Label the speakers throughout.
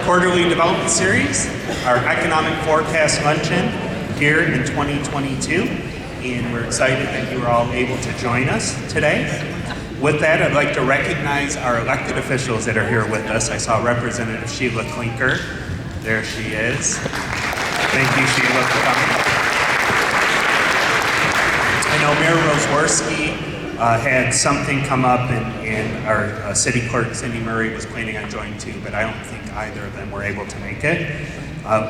Speaker 1: quarterly development series, our economic forecast luncheon here in 2022. And we're excited that you are all able to join us today. With that, I'd like to recognize our elected officials that are here with us. I saw Representative Sheila Klinker. There she is. Thank you, Sheila, for coming. I know Mayor Roseworski had something come up, and our city clerk, Cindy Murray, was planning on joining too, but I don't think either of them were able to make it.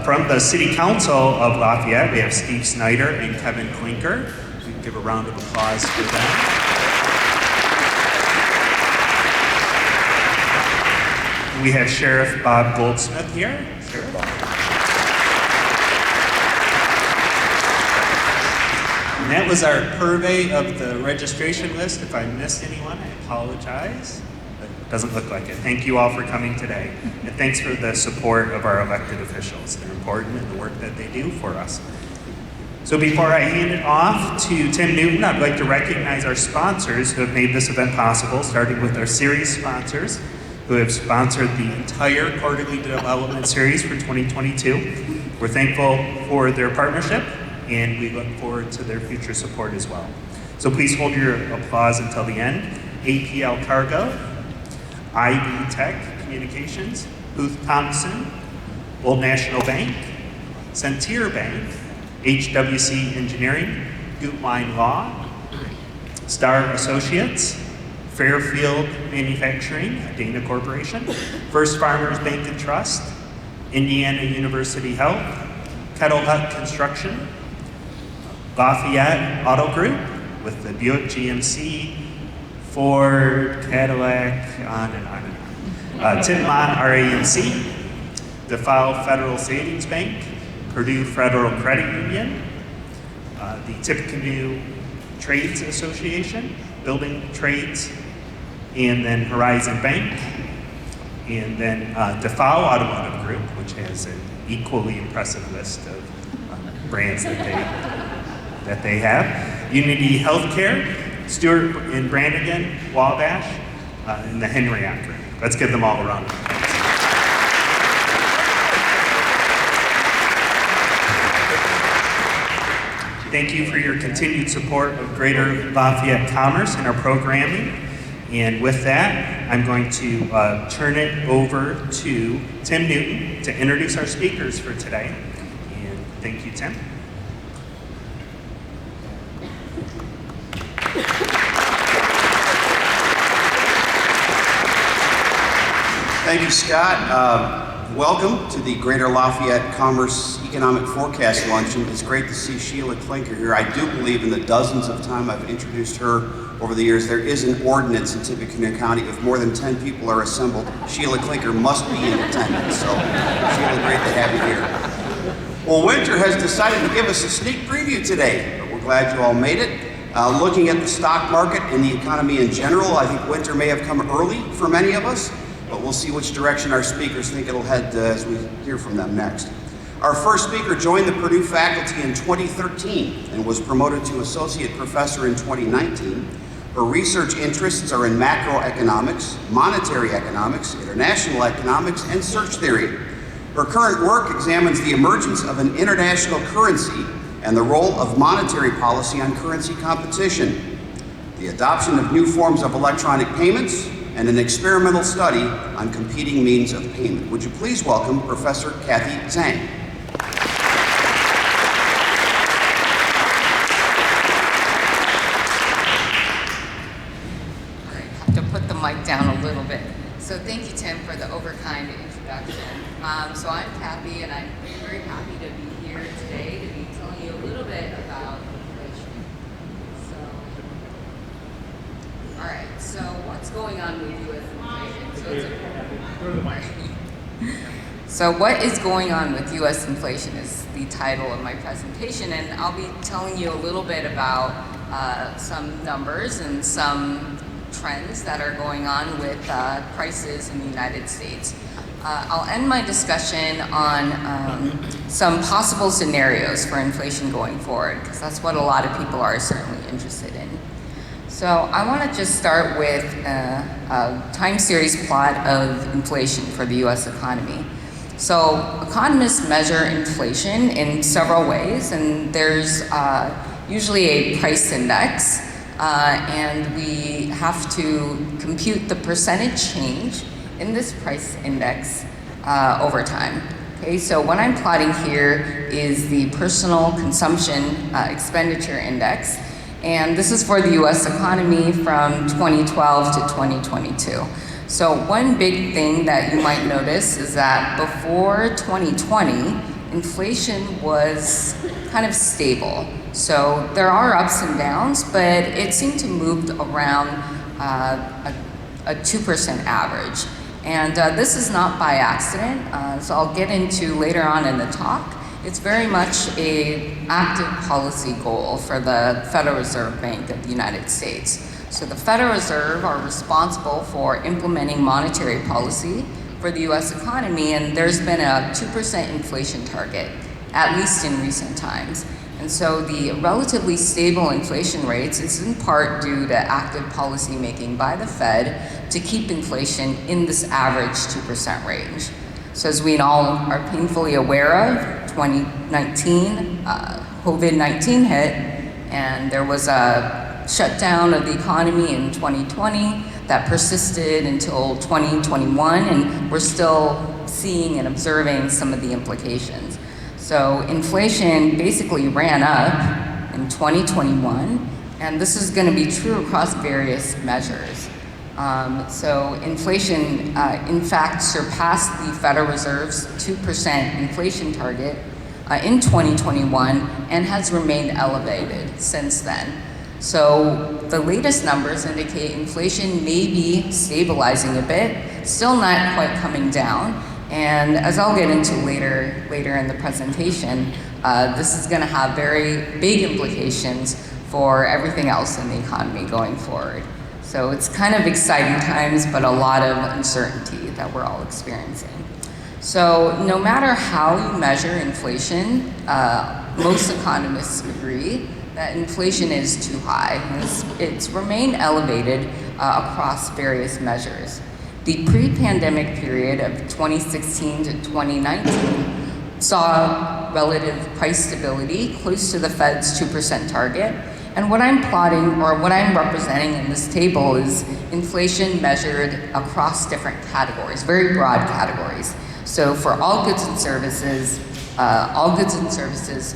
Speaker 1: From the City Council of Lafayette, we have Steve Snyder and Kevin Klinker. We can give a round of applause for them. We have Sheriff Bob Goldsmith here. Sheriff. And that was our purvey of the registration list. If I missed anyone, I apologize. But it doesn't look like it. Thank you all for coming today. And thanks for the support of our elected officials. They're important in the work that they do for us. So before I hand it off to Tim Newton, I'd like to recognize our sponsors who have made this event possible, starting with our series sponsors, who have sponsored the entire quarterly development series for 2022. We're thankful for their partnership, and we look forward to their future support as well. So please hold your applause until the end. APL Cargo, IB Tech Communications, Booth Thompson, Old National Bank, Centier Bank, HWC Engineering, Gutwein Law, Star Associates, Fairfield Manufacturing, Dana Corporation, First Farmers Bank and Trust, Indiana University Health, Kettle Hut Construction, Lafayette Auto Group with the Buick GMC, Ford, Cadillac, on and on and on. Tinmont RAMC, DeFile Federal Savings Bank, Purdue Federal Credit Union, the Tippecanoe Trades Association, Building Trades, and then Horizon Bank, and then DeFile Automotive Group, which has an equally impressive list of brands that they have. Unity Healthcare, Stewart and Brannigan, Wabash, and the Henry Actor. Let's give them all a round of applause. Thank you for your continued support of Greater Lafayette Commerce and our programming. And with that, I'm going to turn it over to Tim Newton to introduce our speakers for today. And thank you, Tim.
Speaker 2: Thank you, Scott. Welcome to the Greater Lafayette Commerce Economic Forecast Luncheon. It's great to see Sheila Klinker here. I do believe in the dozens of times I've introduced her over the years, there is an ordinance in Tippecanoe County. If more than 10 people are assembled, Sheila Klinker must be in attendance. So, Sheila, great to have you here. Well, winter has decided to give us a sneak preview today, but we're glad you all made it. Looking at the stock market and the economy in general, I think winter may have come early for many of us, but we'll see which direction our speakers think it'll head as we hear from them next. Our first speaker joined the Purdue faculty in 2013 and was promoted to associate professor in 2019. Her research interests are in macroeconomics, monetary economics, international economics, and search theory. Her current work examines the emergence of an international currency and the role of monetary policy on currency competition, the adoption of new forms of electronic payments, and an experimental study on competing means of payment. Would you please welcome Professor Cathy Zhang.
Speaker 3: Mic down a little bit. So thank you, Tim, for the overkind introduction. So I'm Kathy, and I'm very happy to be here today to be telling you a little bit about inflation. All right. So what's going on with U.S. inflation? So what is going on with U.S. inflation is the title of my presentation, and I'll be telling you a little bit about some numbers and some trends that are going on with prices in the United States. I'll end my discussion on some possible scenarios for inflation going forward, because that's what a lot of people are certainly interested in. So So I want to just start with a time series plot of inflation for the US economy. So economists measure inflation in several ways, and there's usually a price index, and we have to compute the percentage change in this price index over time. Okay, so what I'm plotting here is the personal consumption expenditure index, and this is for the US economy from 2012 to 2022. So one big thing that you might notice is that before 2020, inflation was kind of stable. So there are ups and downs, but it seemed to move around a 2% average. And this is not by accident, so I'll get into later on in the talk. It's very much an active policy goal for the Federal Reserve Bank of the United States. So the Federal Reserve are responsible for implementing monetary policy for the US economy, and there's been a 2% inflation target, at least in recent times. And so the relatively stable inflation rates is in part due to active policy making by the Fed to keep inflation in this average 2% range. So as we all are painfully aware of, 2019, COVID-19 hit, and there was a shutdown of the economy in 2020 that persisted until 2021, and we're still seeing and observing some of the implications. So inflation basically ran up in 2021, and this is going to be true across various measures. So inflation, in fact, surpassed the Federal Reserve's 2% inflation target in 2021 and has remained elevated since then. So the latest numbers indicate inflation may be stabilizing a bit, still not quite coming down. And as I'll get into later in the presentation, this is going to have very big implications for everything else in the economy going forward. So it's kind of exciting times, but a lot of uncertainty that we're all experiencing. So no matter how you measure inflation, most economists agree that inflation is too high. It's remained elevated across various measures. The pre-pandemic period of 2016 to 2019 saw relative price stability close to the Fed's 2% target. And what I'm plotting, or what I'm representing in this table, is inflation measured across different categories, very broad categories. So for all goods and services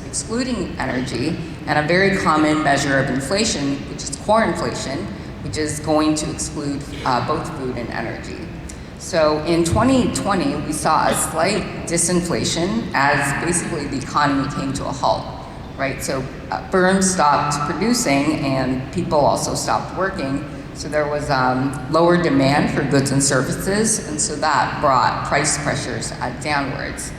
Speaker 3: excluding energy, and a very common measure of inflation, which is core inflation, which is going to exclude both food and energy. So in 2020, we saw a slight disinflation as basically the economy came to a halt. Right, so firms stopped producing and people also stopped working. So there was lower demand for goods and services, and so that brought price pressures downwards.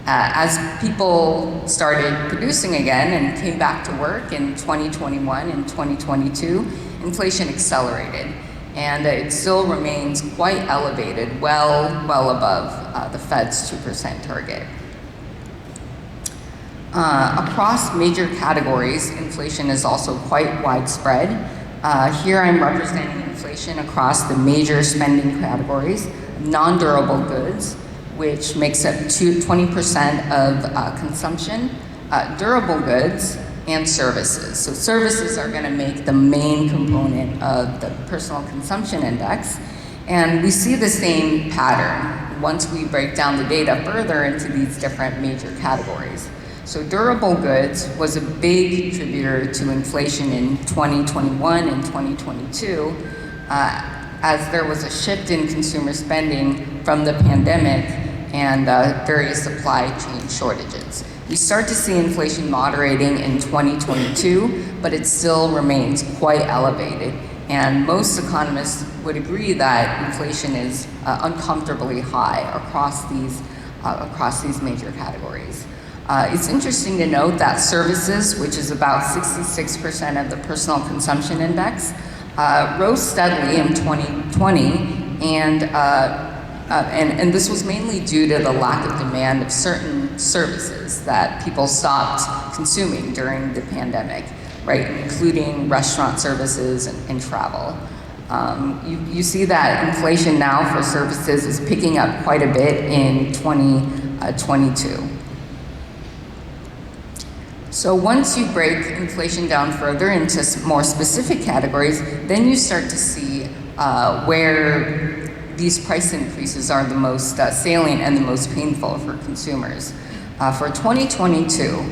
Speaker 3: As people started producing again and came back to work in 2021 and 2022, inflation accelerated, and it still remains quite elevated, well above the Fed's 2% target. Across major categories, inflation is also quite widespread. Here I'm representing inflation across the major spending categories: non-durable goods, which makes up 20% of consumption, durable goods, and services. So services are going to make the main component of the personal consumption index. And we see the same pattern once we break down the data further into these different major categories. So durable goods was a big contributor to inflation in 2021 and 2022, as there was a shift in consumer spending from the pandemic and various supply chain shortages. We start to see inflation moderating in 2022, but it still remains quite elevated. And most economists would agree that inflation is uncomfortably high across these major categories. It's interesting to note that services, which is about 66% of the personal consumption index, rose steadily in 2020, and this was mainly due to the lack of demand of certain services that people stopped consuming during the pandemic. right, including restaurant services and travel. You see that inflation now for services is picking up quite a bit in 2022. So once you break inflation down further into more specific categories, then you start to see where these price increases are the most salient and the most painful for consumers. For 2022,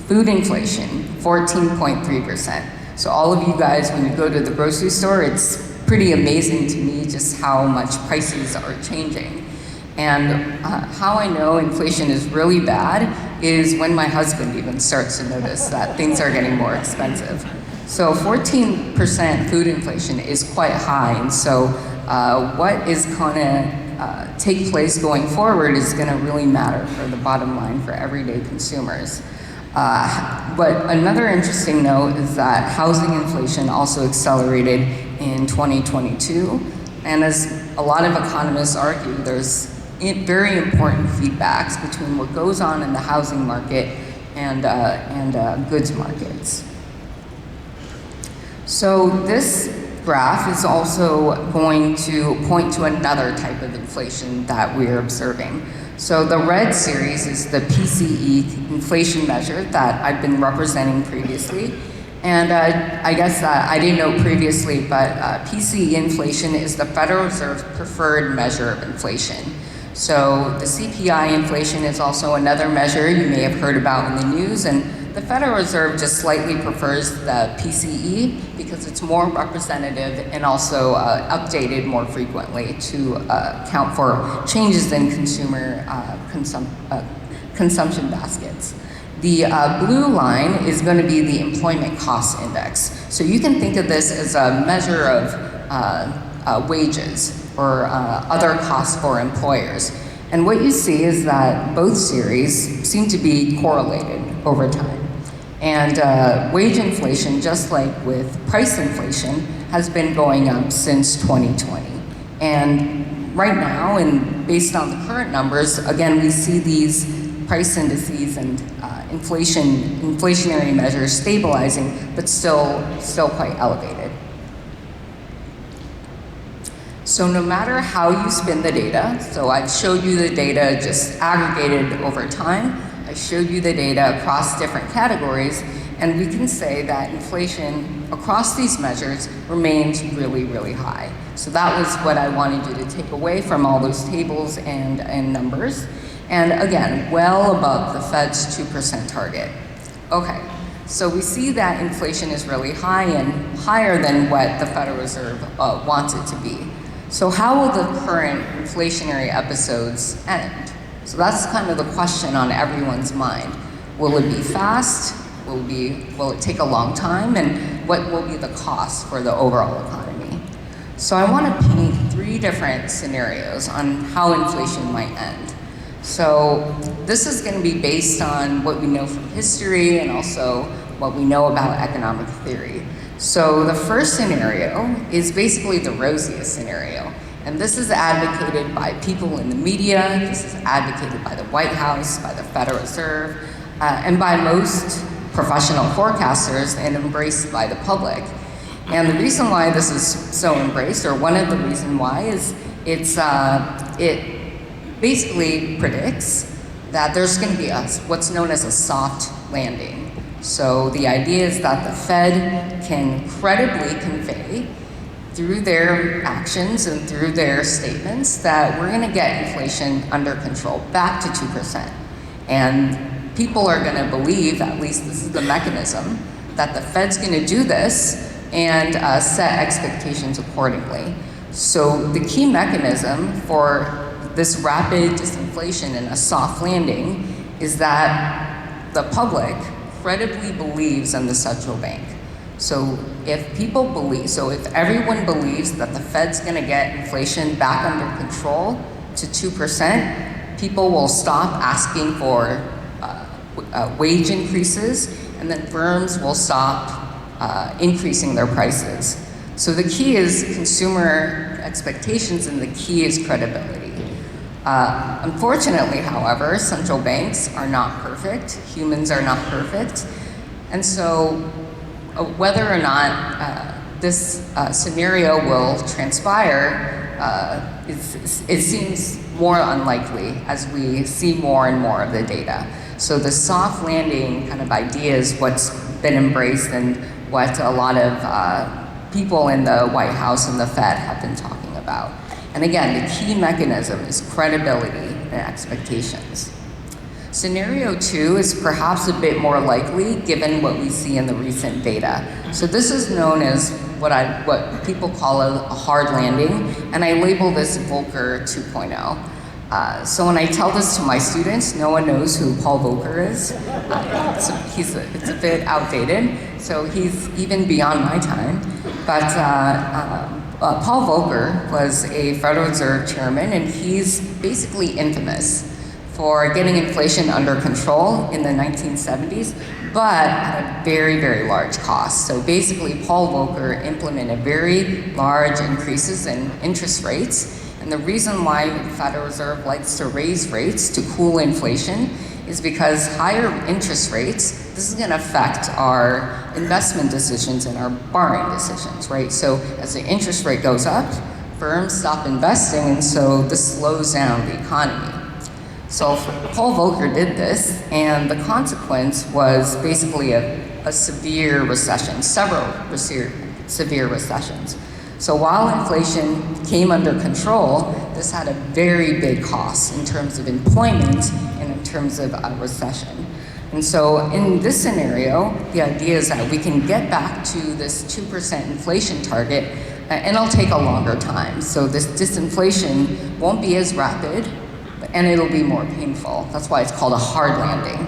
Speaker 3: food inflation, 14.3%. So all of you guys, when you go to the grocery store, it's pretty amazing to me just how much prices are changing. And how I know inflation is really bad is when my husband even starts to notice that things are getting more expensive. So 14% food inflation is quite high, and so what is gonna take place going forward is gonna really matter for the bottom line for everyday consumers. But another interesting note is that housing inflation also accelerated in 2022, and as a lot of economists argue, there's very important feedbacks between what goes on in the housing market and goods markets. So this graph is also going to point to another type of inflation that we're observing. So the red series is the PCE inflation measure that I've been representing previously. And I guess I didn't know previously, but PCE inflation is the Federal Reserve's preferred measure of inflation. So the CPI inflation is also another measure you may have heard about in the news, and the Federal Reserve just slightly prefers the PCE because it's more representative and also updated more frequently to account for changes in consumer consumption baskets. The blue line is going to be the employment cost index. So you can think of this as a measure of wages or other costs for employers. And what you see is that both series seem to be correlated over time. And wage inflation, just like with price inflation, has been going up since 2020. And right now, and based on the current numbers, again, we see these price indices and inflationary measures stabilizing, but still quite elevated. So no matter how you spin the data, so I've showed you the data just aggregated over time, I showed you the data across different categories, and we can say that inflation across these measures remains really, really high. So that was what I wanted you to take away from all those tables and numbers. And again, well above the Fed's 2% target. Okay, so we see that inflation is really high and higher than what the Federal Reserve wants it to be. So how will the current inflationary episodes end? So that's kind of the question on everyone's mind. Will it be fast? Will it take a long time? And what will be the cost for the overall economy? So I want to paint 3 different scenarios on how inflation might end. So this is going to be based on what we know from history and also what we know about economic theory. So the first scenario is basically the rosiest scenario. And this is advocated by people in the media, this is advocated by the White House, by the Federal Reserve, and by most professional forecasters and embraced by the public. And the reason why this is so embraced, or one of the reasons why, is it basically predicts that there's going to be what's known as a soft landing. So the idea is that the Fed can credibly convey through their actions and through their statements that we're going to get inflation under control, back to 2%. And people are going to believe, at least this is the mechanism, that the Fed's going to do this and set expectations accordingly. So the key mechanism for this rapid disinflation and a soft landing is that the public credibly believes in the central bank. So if everyone believes that the Fed's going to get inflation back under control to 2%, people will stop asking for wage increases, and then firms will stop increasing their prices. So the key is consumer expectations, and the key is credibility. Unfortunately, however, central banks are not perfect. Humans are not perfect. And so whether or not this scenario will transpire, it seems more unlikely as we see more and more of the data. So the soft landing kind of idea is what's been embraced and what a lot of people in the White House and the Fed have been talking about. And again, the key mechanism is credibility and expectations. Scenario 2 is perhaps a bit more likely given what we see in the recent data. So this is known as what people call a hard landing, and I label this Volcker 2.0. So when I tell this to my students, no one knows who Paul Volcker is. It's a bit outdated, so he's even beyond my time. But Paul Volcker was a Federal Reserve chairman, and he's basically infamous for getting inflation under control in the 1970s, but at a very, very large cost. So basically, Paul Volcker implemented very large increases in interest rates. And the reason why the Federal Reserve likes to raise rates to cool inflation is because higher interest rates, this is gonna affect our investment decisions and our borrowing decisions, right? So as the interest rate goes up, firms stop investing, and so this slows down the economy. So Paul Volcker did this, and the consequence was basically a severe recession, several severe recessions. So while inflation came under control, this had a very big cost in terms of employment and in terms of a recession. And so in this scenario, the idea is that we can get back to this 2% inflation target, and it'll take a longer time. So this disinflation won't be as rapid, and it'll be more painful. That's why it's called a hard landing.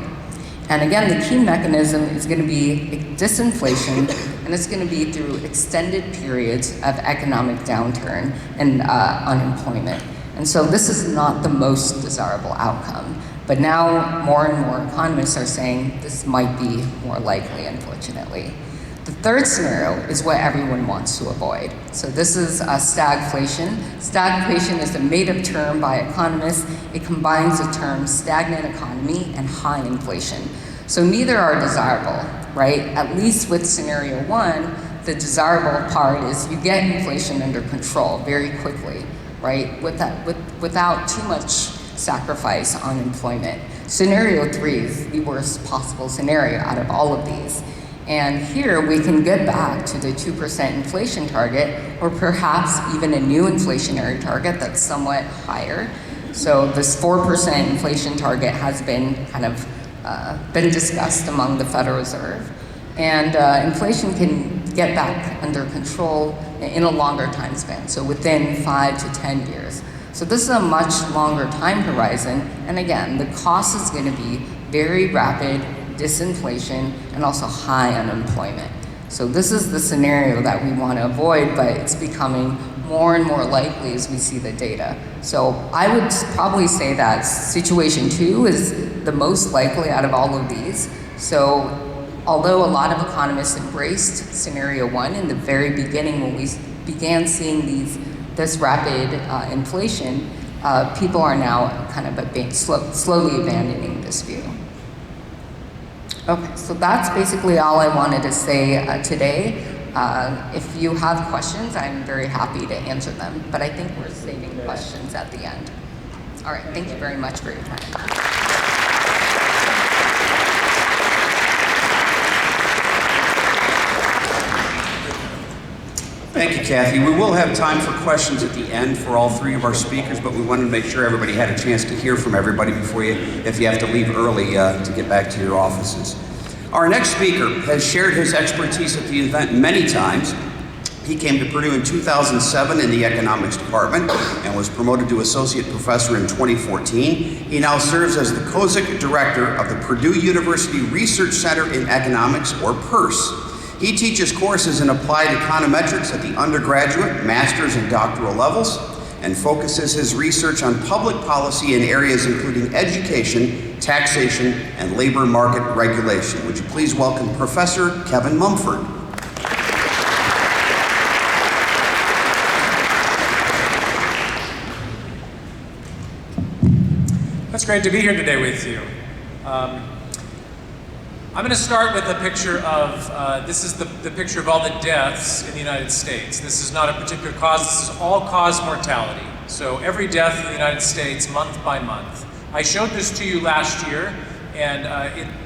Speaker 3: And again, the key mechanism is going to be disinflation, and it's going to be through extended periods of economic downturn and unemployment. And so this is not the most desirable outcome. But now more and more economists are saying this might be more likely, unfortunately. The third scenario is what everyone wants to avoid. So this is stagflation. Stagflation is a made-up term by economists. It combines the terms stagnant economy and high inflation. So neither are desirable, right? At least with scenario 1, the desirable part is you get inflation under control very quickly, right? Without too much sacrifice on employment. Scenario 3 is the worst possible scenario out of all of these. And here we can get back to the 2% inflation target, or perhaps even a new inflationary target that's somewhat higher. So this 4% inflation target has been kind of been discussed among the Federal Reserve. And inflation can get back under control in a longer time span, so within 5 to 10 years. So this is a much longer time horizon. And again, the cost is going to be very rapid disinflation and also high unemployment. So this is the scenario that we want to avoid, but it's becoming more and more likely as we see the data. So I would probably say that situation 2 is the most likely out of all of these. So although a lot of economists embraced scenario 1 in the very beginning when we began seeing this rapid inflation, people are now kind of slowly abandoning this view. Okay, so that's basically all I wanted to say today. If you have questions, I'm very happy to answer them, but I think we're saving questions at the end. All right, thank you very much for your time.
Speaker 2: Thank you, Kathy. We will have time for questions at the end for all 3 of our speakers, but we wanted to make sure everybody had a chance to hear from everybody before if you have to leave early to get back to your offices. Our next speaker has shared his expertise at the event many times. He came to Purdue in 2007 in the economics department and was promoted to associate professor in 2014. He now serves as the Kozik director of the Purdue University Research Center in Economics, or PURSE. He teaches courses in applied econometrics at the undergraduate, master's, and doctoral levels, and focuses his research on public policy in areas including education, taxation, and labor market regulation. Would you please welcome Professor Kevin Mumford.
Speaker 4: It's great to be here today with you. I'm going to start with a picture of, this is the picture of all the deaths in the United States. This is not a particular cause, this is all-cause mortality. So every death in the United States, month by month. I showed this to you last year, and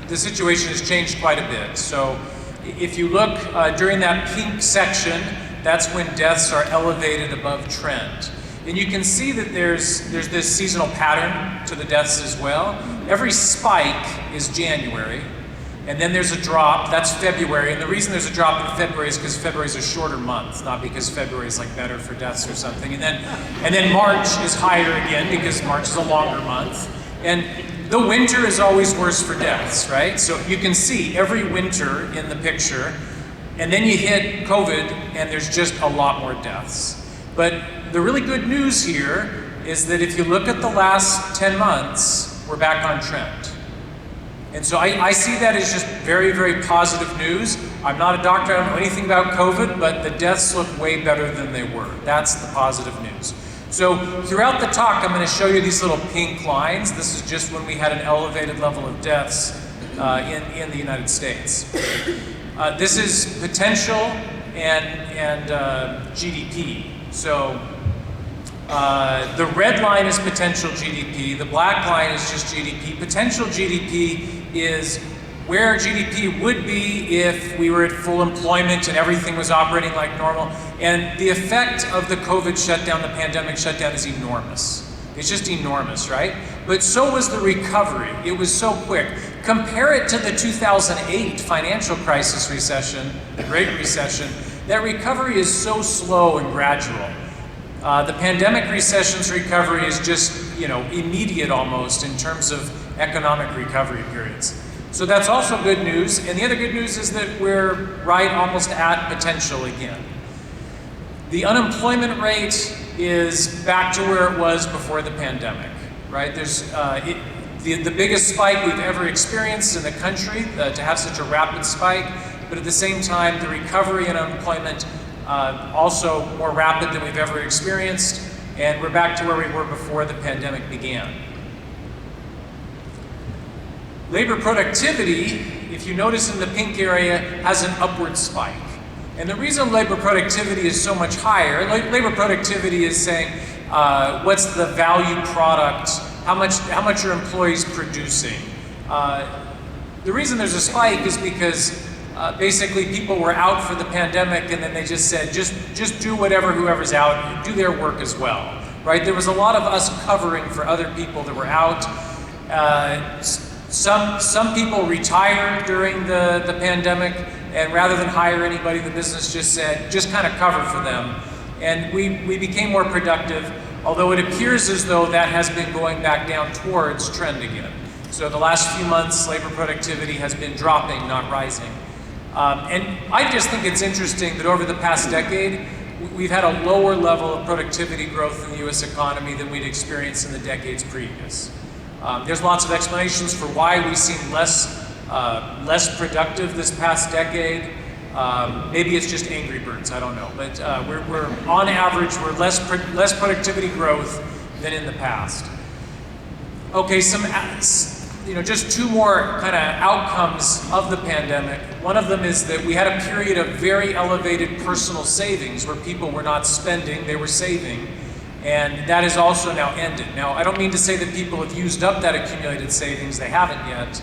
Speaker 4: the situation has changed quite a bit. So if you look during that pink section, that's when deaths are elevated above trend. And you can see that there's this seasonal pattern to the deaths as well. Every spike is January, and then there's a drop, that's February. And the reason there's a drop in February is because February is a shorter month, not because February is like better for deaths or something. And then March is higher again because March is a longer month. And the winter is always worse for deaths, right? So you can see every winter in the picture, and then you hit COVID and there's just a lot more deaths. But the really good news here is that if you look at the last 10 months, we're back on trend. And so I see that as just very, very positive news. I'm not a doctor, I don't know anything about COVID, but the deaths look way better than they were. That's the positive news. So throughout the talk, I'm going to show you these little pink lines. This is just when we had an elevated level of deaths in the United States. This is potential and GDP. So the red line is potential GDP, the black line is just GDP. Potential GDP is where GDP would be if we were at full employment and everything was operating like normal. And the effect of the COVID shutdown, the pandemic shutdown, is enormous. It's just enormous, right? But so was the recovery. It was so quick. Compare it to the 2008 financial crisis recession, the Great Recession. That recovery is so slow and gradual. The pandemic recession's recovery is just, immediate almost in terms of economic recovery periods. So that's also good news. And the other good news is that we're right almost at potential again. The unemployment rate is back to where it was before the pandemic, right? There's the biggest spike we've ever experienced in the country to have such a rapid spike, but at the same time, the recovery in unemployment also more rapid than we've ever experienced, and we're back to where we were before the pandemic began. Labor productivity, if you notice in the pink area, has an upward spike. And the reason labor productivity is so much higher, labor productivity is saying, what's the value product, how much are employees producing? The reason there's a spike is because basically people were out for the pandemic and then they just said, just do whatever whoever's out, do their work as well, right? There was a lot of us covering for other people that were out. Some people retired during the pandemic, and rather than hire anybody, the business just said, just kind of cover for them. And we became more productive, although it appears as though that has been going back down towards trend again. So the last few months, labor productivity has been dropping, not rising. And I just think it's interesting that over the past decade, we've had a lower level of productivity growth in the US economy than we'd experienced in the decades previous. There's lots of explanations for why we seem less productive this past decade. Maybe it's just angry birds, I don't know. But we're on average, we're less productivity growth than in the past. Okay, just two more kind of outcomes of the pandemic. One of them is that we had a period of very elevated personal savings where people were not spending, they were saving. And that is also now ended. Now, I don't mean to say that people have used up that accumulated savings, they haven't yet.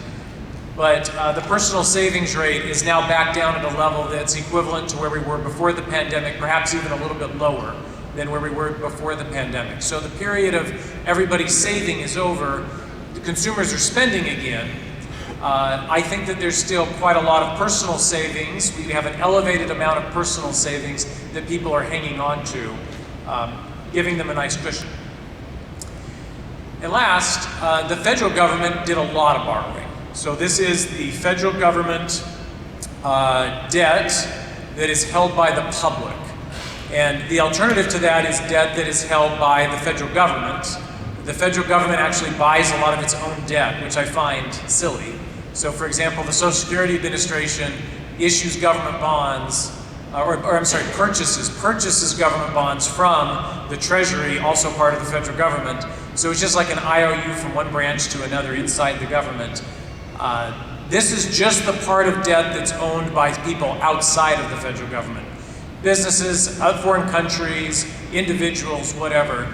Speaker 4: But the personal savings rate is now back down at a level that's equivalent to where we were before the pandemic, perhaps even a little bit lower than where we were before the pandemic. So the period of everybody saving is over. The consumers are spending again. I think that there's still quite a lot of personal savings. We have an elevated amount of personal savings that people are hanging on to, giving them a nice cushion. And last, the federal government did a lot of borrowing. So this is the federal government debt that is held by the public. And the alternative to that is debt that is held by the federal government. The federal government actually buys a lot of its own debt, which I find silly. So for example, the Social Security Administration issues government bonds, purchases government bonds from the Treasury, also part of the federal government. So it's just like an IOU from one branch to another inside the government. This is just the part of debt that's owned by people outside of the federal government. Businesses, foreign countries, individuals, whatever.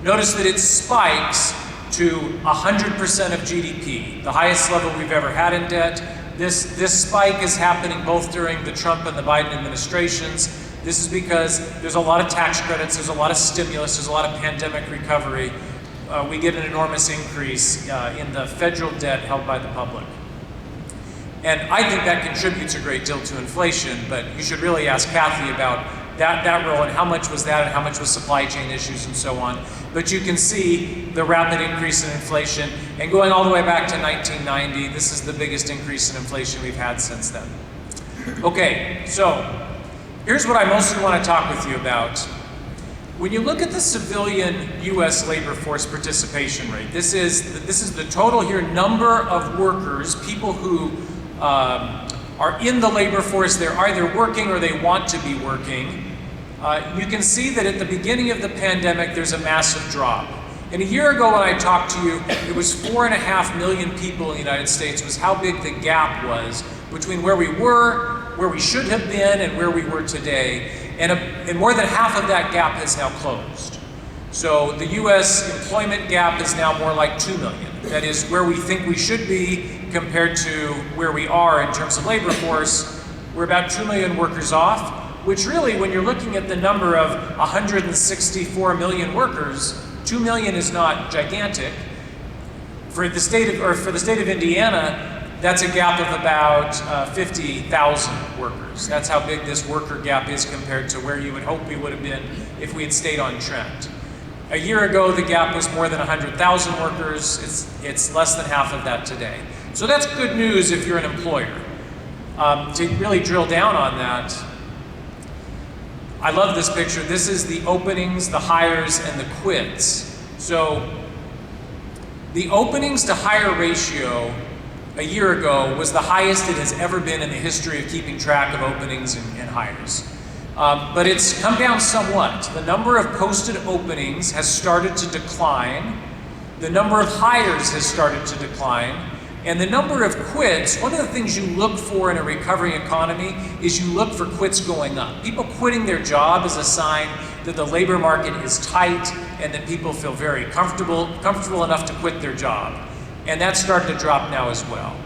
Speaker 4: Notice that it spikes to 100% of GDP, the highest level we've ever had in debt. This spike is happening both during the Trump and the Biden administrations. This is because there's a lot of tax credits, there's a lot of stimulus, there's a lot of pandemic recovery. We get an enormous increase in the federal debt held by the public. And I think that contributes a great deal to inflation, but you should really ask Kathy about that role and how much was that and how much was supply chain issues and so on. But you can see the rapid increase in inflation, and going all the way back to 1990, this is the biggest increase in inflation we've had since then. Okay, so here's what I mostly want to talk with you about. When you look at the civilian U.S. labor force participation rate, this is the total here number of workers, people who are in the labor force. They're either working or they want to be working. You can see that at the beginning of the pandemic, there's a massive drop. And a year ago when I talked to you, it was 4.5 million people in the United States was how big the gap was between where we were, where we should have been, and where we were today. And more than half of that gap has now closed. So the US employment gap is now more like 2 million. That is where we think we should be compared to where we are in terms of labor force. We're about 2 million workers off, which really, when you're looking at the number of 164 million workers, 2 million is not gigantic. For the state of Indiana, that's a gap of about 50,000 workers. That's how big this worker gap is compared to where you would hope we would have been if we had stayed on trend. A year ago, the gap was more than 100,000 workers. It's less than half of that today. So that's good news if you're an employer. To really drill down on that, I love this picture. This is the openings, the hires, and the quits. So the openings to hire ratio a year ago was the highest it has ever been in the history of keeping track of openings and hires. But it's come down somewhat. The number of posted openings has started to decline. The number of hires has started to decline. And the number of quits, one of the things you look for in a recovering economy is you look for quits going up. People quitting their job is a sign that the labor market is tight and that people feel very comfortable enough to quit their job. And that's starting to drop now as well.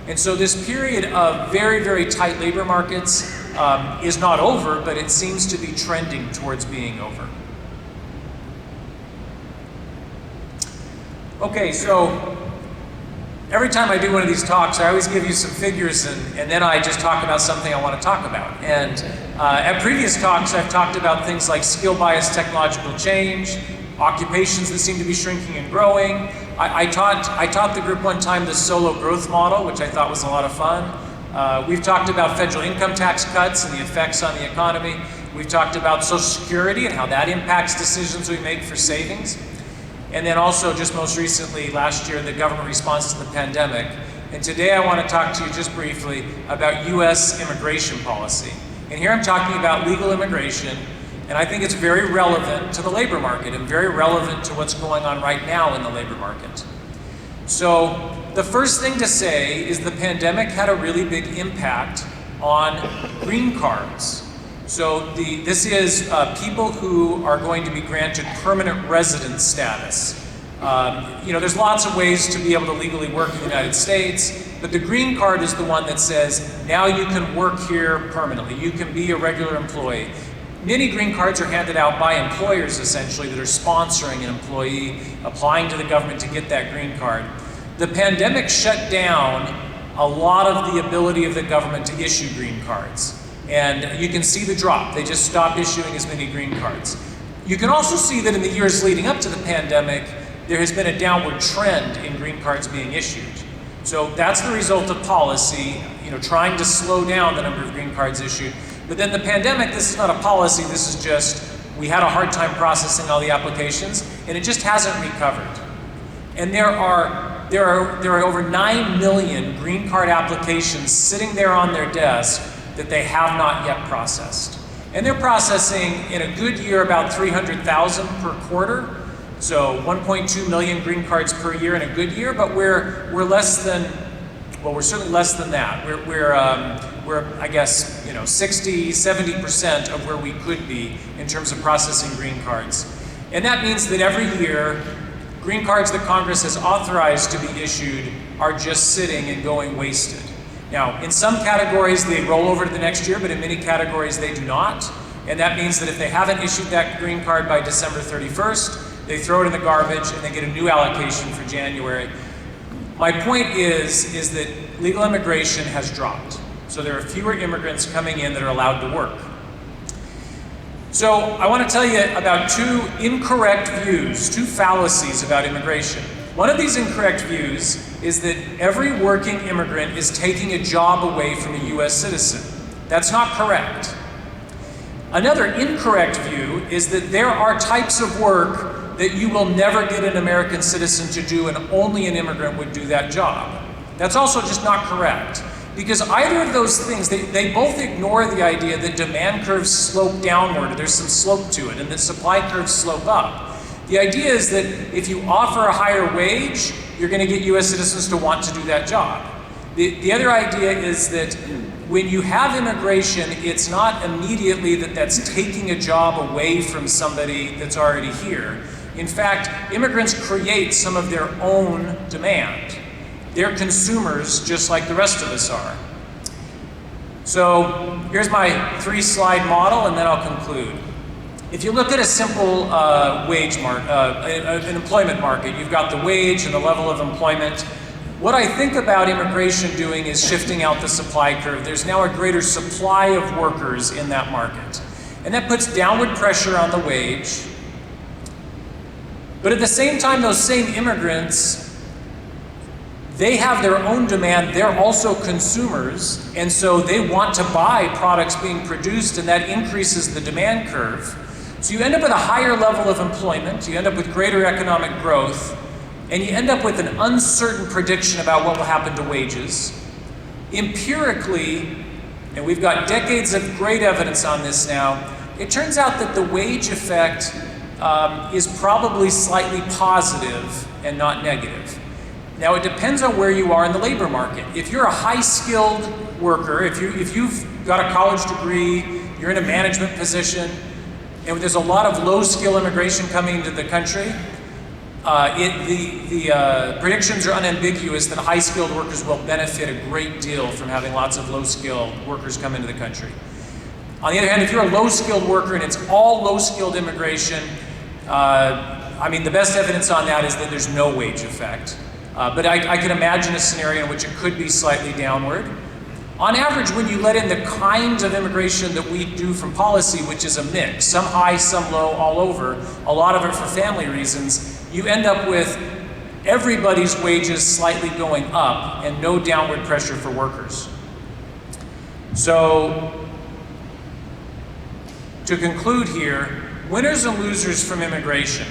Speaker 4: And so this period of very, very tight labor markets is not over, but it seems to be trending towards being over. Okay, so every time I do one of these talks, I always give you some figures and then I just talk about something I want to talk about. And at previous talks, I've talked about things like skill-biased technological change, occupations that seem to be shrinking and growing. I taught the group one time the solo growth model, which I thought was a lot of fun. We've talked about federal income tax cuts and the effects on the economy. We've talked about Social Security and how that impacts decisions we make for savings. And then also, just most recently, last year, the government response to the pandemic. And today I want to talk to you just briefly about US immigration policy. And here I'm talking about legal immigration, and I think it's very relevant to the labor market and very relevant to what's going on right now in the labor market. So the first thing to say is the pandemic had a really big impact on green cards. So this is people who are going to be granted permanent residence status. There's lots of ways to be able to legally work in the United States, but the green card is the one that says, now you can work here permanently. You can be a regular employee. Many green cards are handed out by employers, essentially, that are sponsoring an employee applying to the government to get that green card. The pandemic shut down a lot of the ability of the government to issue green cards. And you can see the drop. They just stopped issuing as many green cards. You can also see that in the years leading up to the pandemic, there has been a downward trend in green cards being issued. So that's the result of policy, trying to slow down the number of green cards issued. But then the pandemic, this is not a policy, this is just, we had a hard time processing all the applications, and it just hasn't recovered. And there are over 9 million green card applications sitting there on their desk that they have not yet processed. And they're processing, in a good year, about 300,000 per quarter. So 1.2 million green cards per year in a good year, but we're less than well, we're certainly less than that. We're I guess, 60, 70% of where we could be in terms of processing green cards. And that means that every year, green cards that Congress has authorized to be issued are just sitting and going wasted. Now, in some categories, they roll over to the next year, but in many categories, they do not. And that means that if they haven't issued that green card by December 31st, they throw it in the garbage and they get a new allocation for January. My point is that legal immigration has dropped. So there are fewer immigrants coming in that are allowed to work. So I want to tell you about two incorrect views, two fallacies about immigration. One of these incorrect views is that every working immigrant is taking a job away from a US citizen. That's not correct. Another incorrect view is that there are types of work that you will never get an American citizen to do and only an immigrant would do that job. That's also just not correct. Because either of those things, they both ignore the idea that demand curves slope downward, or there's some slope to it, and that supply curves slope up. The idea is that if you offer a higher wage, you're going to get US citizens to want to do that job. The other idea is that when you have immigration, it's not immediately that that's taking a job away from somebody that's already here. In fact, immigrants create some of their own demand. They're consumers just like the rest of us are. So here's my 3-slide model, and then I'll conclude. If you look at a simple an employment market, you've got the wage and the level of employment. What I think about immigration doing is shifting out the supply curve. There's now a greater supply of workers in that market. And that puts downward pressure on the wage. But at the same time, those same immigrants, they have their own demand. They're also consumers, and so they want to buy products being produced, and that increases the demand curve. So you end up with a higher level of employment, you end up with greater economic growth, and you end up with an uncertain prediction about what will happen to wages. Empirically, and we've got decades of great evidence on this now, it turns out that the wage effect is probably slightly positive and not negative. Now, it depends on where you are in the labor market. If you're a high-skilled worker, if you've got a college degree, you're in a management position, and there's a lot of low-skill immigration coming into the country, the predictions are unambiguous that high-skilled workers will benefit a great deal from having lots of low-skilled workers come into the country. On the other hand, if you're a low-skilled worker and it's all low-skilled immigration, the best evidence on that is that there's no wage effect. But I can imagine a scenario in which it could be slightly downward. On average, when you let in the kinds of immigration that we do from policy, which is a mix, some high, some low, all over, a lot of it for family reasons, you end up with everybody's wages slightly going up and no downward pressure for workers. So, to conclude here, winners and losers from immigration.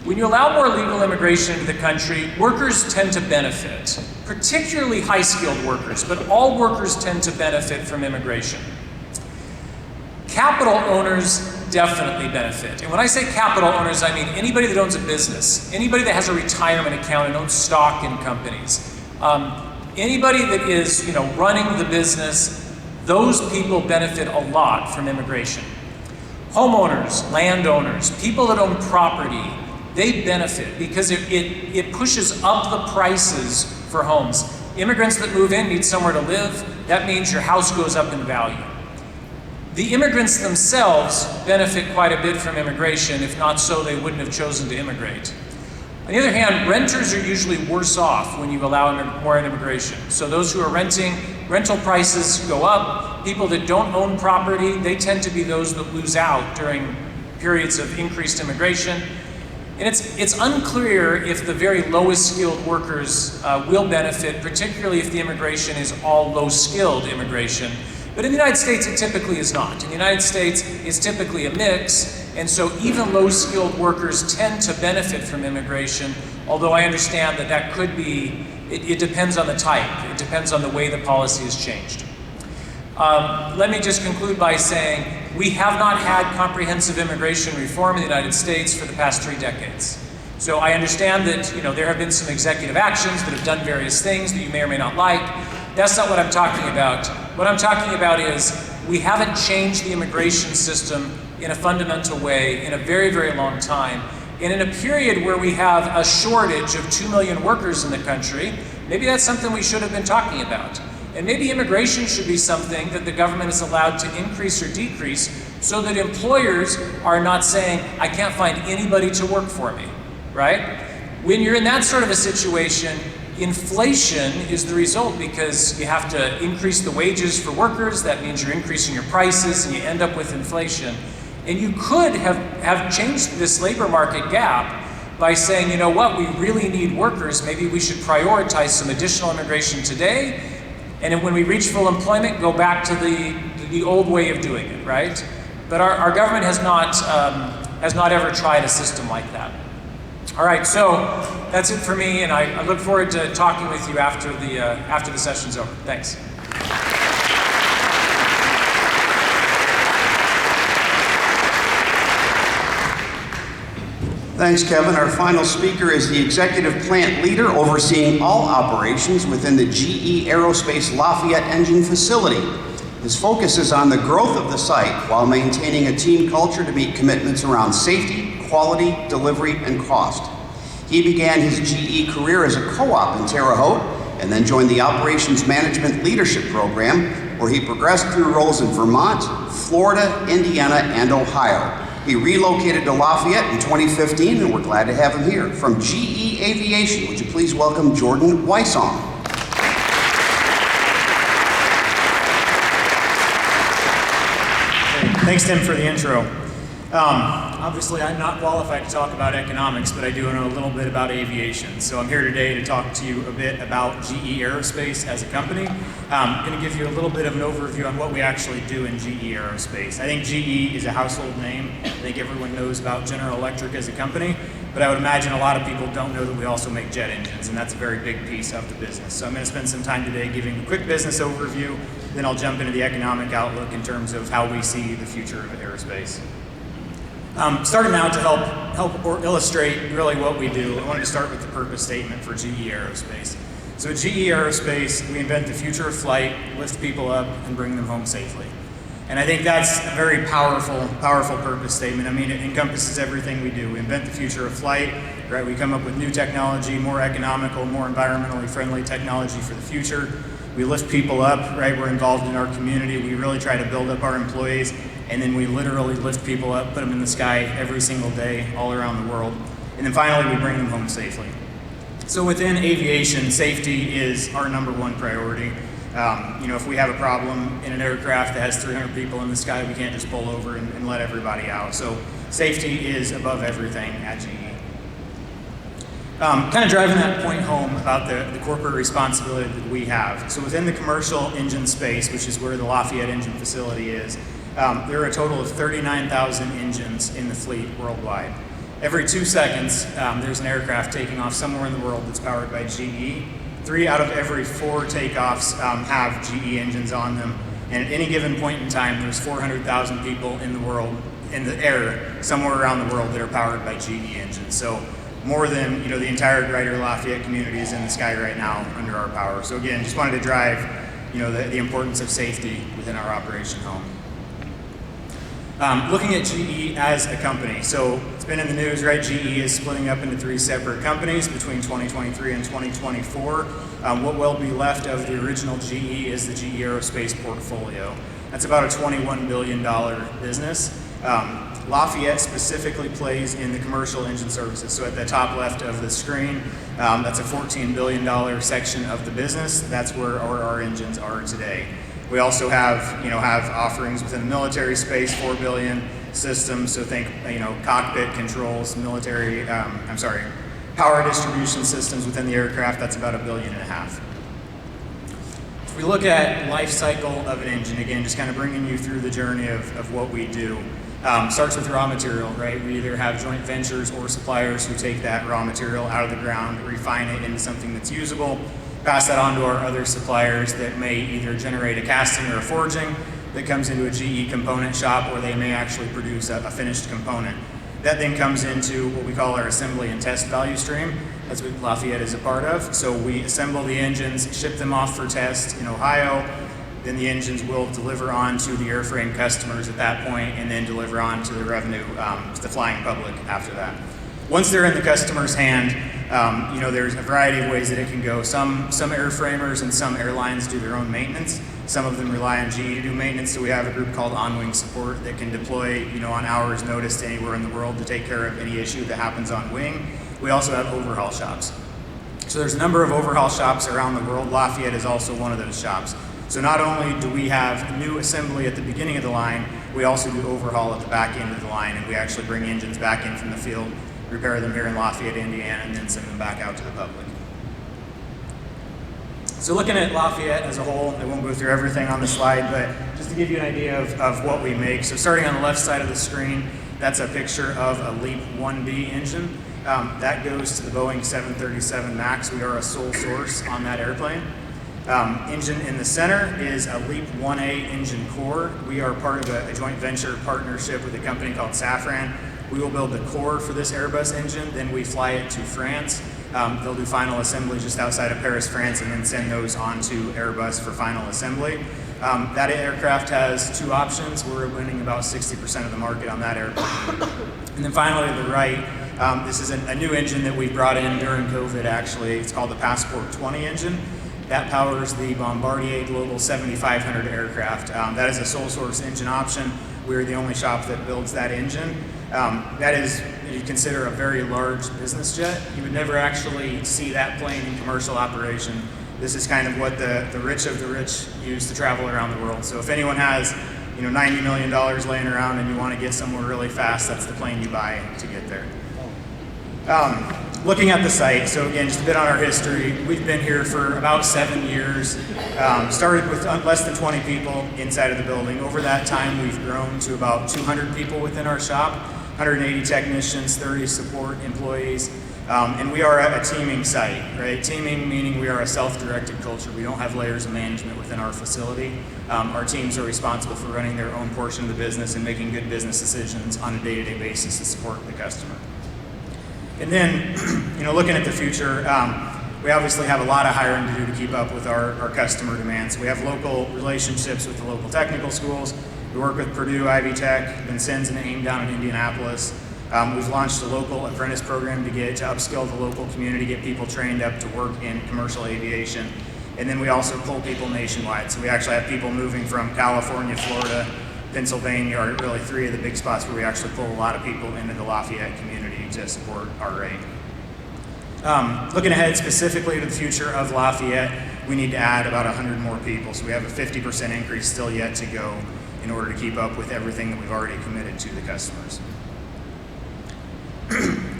Speaker 4: When you allow more legal immigration into the country, workers tend to benefit, particularly high-skilled workers, but all workers tend to benefit from immigration. Capital owners definitely benefit. And when I say capital owners, I mean anybody that owns a business, anybody that has a retirement account and owns stock in companies, anybody that is, running the business, those people benefit a lot from immigration. Homeowners, landowners, people that own property, they benefit because it pushes up the prices for homes. Immigrants that move in need somewhere to live. That means your house goes up in value. The immigrants themselves benefit quite a bit from immigration. If not so, they wouldn't have chosen to immigrate. On the other hand, renters are usually worse off when you allow more immigration. So those who are renting, rental prices go up. People that don't own property, they tend to be those that lose out during periods of increased immigration. And it's unclear if the very lowest skilled workers will benefit, particularly if the immigration is all low-skilled immigration. But in the United States, it typically is not. In the United States, it's typically a mix, and so even low-skilled workers tend to benefit from immigration, although I understand that could be, it depends on the type. It depends on the way the policy is changed. Let me just conclude by saying we have not had comprehensive immigration reform in the United States for the past 3 decades. So I understand that there have been some executive actions that have done various things that you may or may not like. That's not what I'm talking about. What I'm talking about is we haven't changed the immigration system in a fundamental way in a very, very long time. And in a period where we have a shortage of 2 million workers in the country, maybe that's something we should have been talking about. And maybe immigration should be something that the government is allowed to increase or decrease so that employers are not saying, I can't find anybody to work for me, right? When you're in that sort of a situation, inflation is the result because you have to increase the wages for workers. That means you're increasing your prices and you end up with inflation. And you could have changed this labor market gap by saying, you know what, we really need workers. Maybe we should prioritize some additional immigration today. And then when we reach full employment, go back to the old way of doing it, right? But our government has not ever tried a system like that. All right, so that's it for me, and I look forward to talking with you after the session's over. Thanks.
Speaker 2: Thanks, Kevin. Our final speaker is the executive plant leader overseeing all operations within the GE Aerospace Lafayette engine facility. His focus is on the growth of the site while maintaining a team culture to meet commitments around safety, quality, delivery, and cost. He began his GE career as a co-op in Terre Haute and then joined the Operations Management Leadership Program, where he progressed through roles in Vermont, Florida, Indiana, and Ohio. He relocated to Lafayette in 2015, and we're glad to have him here. From GE Aviation, would you please welcome Jordan Wysong.
Speaker 5: Thanks, Tim, for the intro. Obviously, I'm not qualified to talk about economics, but I do know a little bit about aviation. So I'm here today to talk to you a bit about GE Aerospace as a company. I'm going to give you a little bit of an overview on what we actually do in GE Aerospace. I think GE is a household name. I think everyone knows about General Electric as a company, but I would imagine a lot of people don't know that we also make jet engines, and that's a very big piece of the business. So I'm going to spend some time today giving a quick business overview, then I'll jump into the economic outlook in terms of how we see the future of aerospace. Starting out to help or illustrate really what we do, I wanted to start with the purpose statement for GE Aerospace. So at GE Aerospace, we invent the future of flight, lift people up, and bring them home safely. And I think that's a very powerful purpose statement. I mean, it encompasses everything we do. We invent the future of flight, right? We come up with new technology, more economical, more environmentally friendly technology for the future. We lift people up, right? We're involved in our community. We really try to build up our employees, and then we literally lift people up, put them in the sky every single day, all around the world. And then finally, we bring them home safely. So within aviation, safety is our number one priority. If we have a problem in an aircraft that has 300 people in the sky, we can't just pull over and let everybody out. So safety is above everything at GE. Kind of driving that point home about the corporate responsibility that we have. So within the commercial engine space, which is where the Lafayette engine facility is, there are a total of 39,000 engines in the fleet worldwide. Every 2 seconds, there's an aircraft taking off somewhere in the world that's powered by GE. 3 out of every 4 takeoffs have GE engines on them. And at any given point in time, there's 400,000 people in the world, in the air, somewhere around the world that are powered by GE engines. So more than the entire greater Lafayette community is in the sky right now under our power. So again, just wanted to drive the importance of safety within our operation home. Looking at GE as a company, so it's been in the news, right? GE is splitting up into 3 separate companies between 2023 and 2024. What will be left of the original GE is the GE Aerospace portfolio. That's about a $21 billion business. Lafayette specifically plays in the commercial engine services. So at the top left of the screen, that's a $14 billion section of the business. That's where our engines are today. We also have offerings within the military space, $4 billion systems. So think, cockpit controls, power distribution systems within the aircraft. That's about $1.5 billion. If we look at life cycle of an engine, again, just kind of bringing you through the journey of what we do. Starts with raw material, right? We either have joint ventures or suppliers who take that raw material out of the ground, refine it into something that's usable, pass that on to our other suppliers that may either generate a casting or a forging that comes into a GE component shop, or they may actually produce a finished component. That then comes into what we call our assembly and test value stream. That's what Lafayette is a part of. So we assemble the engines, ship them off for test in Ohio. Then the engines will deliver on to the airframe customers at that point, and then deliver on to the revenue, to the flying public after that. Once they're in the customer's hand, there's a variety of ways that it can go. Some airframers and some airlines do their own maintenance. Some of them rely on GE to do maintenance, so we have a group called on-wing support that can deploy, on hours notice to anywhere in the world to take care of any issue that happens on wing. We also have overhaul shops. So there's a number of overhaul shops around the world. Lafayette is also one of those shops. So not only do we have new assembly at the beginning of the line, we also do overhaul at the back end of the line, and we actually bring engines back in from the field, repair them here in Lafayette, Indiana, and then send them back out to the public. So looking at Lafayette as a whole, I won't go through everything on the slide, but just to give you an idea of what we make. So starting on the left side of the screen, that's a picture of a LEAP 1B engine. That goes to the Boeing 737 MAX. We are a sole source on that airplane. Engine in the center is a LEAP 1A engine core. We are part of a joint venture partnership with a company called Safran. We will build the core for this Airbus engine, then we fly it to France. They'll do final assembly just outside of Paris, France, and then send those on to Airbus for final assembly. That aircraft has two options. We're winning about 60% of the market on that airplane. And then finally to the right, this is a new engine that we brought in during COVID actually. It's called the Passport 20 engine. That powers the Bombardier Global 7500 aircraft. That is a sole source engine option. We're the only shop that builds that engine. That is, if you consider a very large business jet, you would never actually see that plane in commercial operation. This is kind of what the rich of the rich use to travel around the world. So if anyone has $90 million laying around and you want to get somewhere really fast, that's the plane you buy to get there. Looking at the site, so again, just a bit on our history. We've been here for about 7 years. Started with less than 20 people inside of the building. Over that time, we've grown to about 200 people within our shop, 180 technicians, 30 support employees, and we are a teaming site, right? Teaming meaning we are a self-directed culture. We don't have layers of management within our facility. Our teams are responsible for running their own portion of the business and making good business decisions on a day-to-day basis to support the customer. And then, looking at the future, we obviously have a lot of hiring to do to keep up with our customer demands. We have local relationships with the local technical schools. We work with Purdue, Ivy Tech, Vincennes and AIM down in Indianapolis. We've launched a local apprentice program to upskill the local community, get people trained up to work in commercial aviation. And then we also pull people nationwide. So we actually have people moving from California, Florida, Pennsylvania are really three of the big spots where we actually pull a lot of people into the Lafayette community to support our rate. Looking ahead specifically to the future of Lafayette, we need to add about 100 more people. So we have a 50% increase still yet to go in order to keep up with everything that we've already committed to the customers.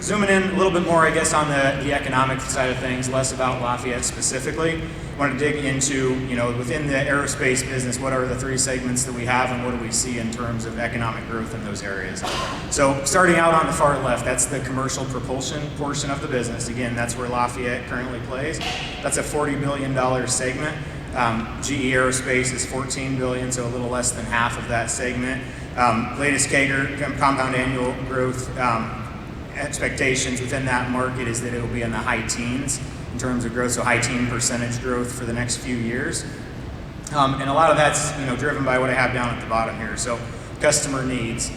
Speaker 5: Zooming in a little bit more, I guess, on the economic side of things, less about Lafayette specifically. I want to dig into, within the aerospace business, what are the three segments that we have and what do we see in terms of economic growth in those areas. So starting out on the far left, that's the commercial propulsion portion of the business. Again, that's where Lafayette currently plays. That's a $40 billion segment. GE Aerospace is $14 billion, so a little less than half of that segment. Latest CAGR, compound annual growth, expectations within that market is that it will be in the high teens in terms of growth, so high teen percentage growth for the next few years. And a lot of that's driven by what I have down at the bottom here. So customer needs.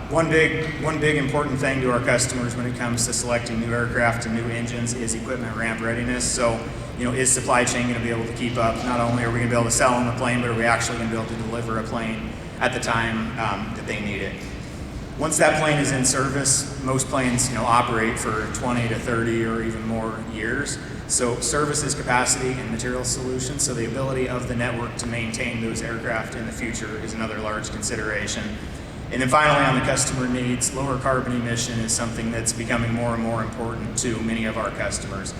Speaker 5: One big important thing to our customers when it comes to selecting new aircraft and new engines is equipment ramp readiness. So is supply chain going to be able to keep up? Not only are we going to be able to sell them a plane, but are we actually going to be able to deliver a plane at the time that they need it? Once that plane is in service, most planes operate for 20 to 30 or even more years. So services capacity and material solutions, so the ability of the network to maintain those aircraft in the future is another large consideration. And then finally, on the customer needs, lower carbon emission is something that's becoming more and more important to many of our customers.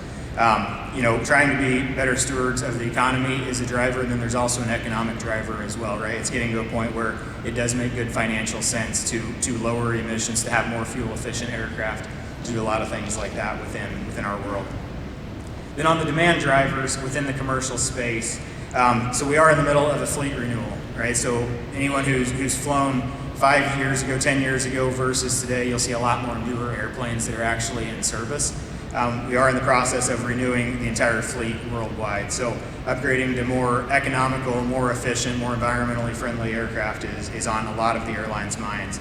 Speaker 5: Trying to be better stewards of the economy is a driver, and then there's also an economic driver as well, right? It's getting to a point where it does make good financial sense to lower emissions, to have more fuel efficient aircraft, to do a lot of things like that within our world. Then on the demand drivers within the commercial space, so we are in the middle of a fleet renewal, right? So anyone who's flown 5 years ago, 10 years ago versus today, you'll see a lot more newer airplanes that are actually in service. We are in the process of renewing the entire fleet worldwide. So upgrading to more economical, more efficient, more environmentally friendly aircraft is on a lot of the airlines' minds.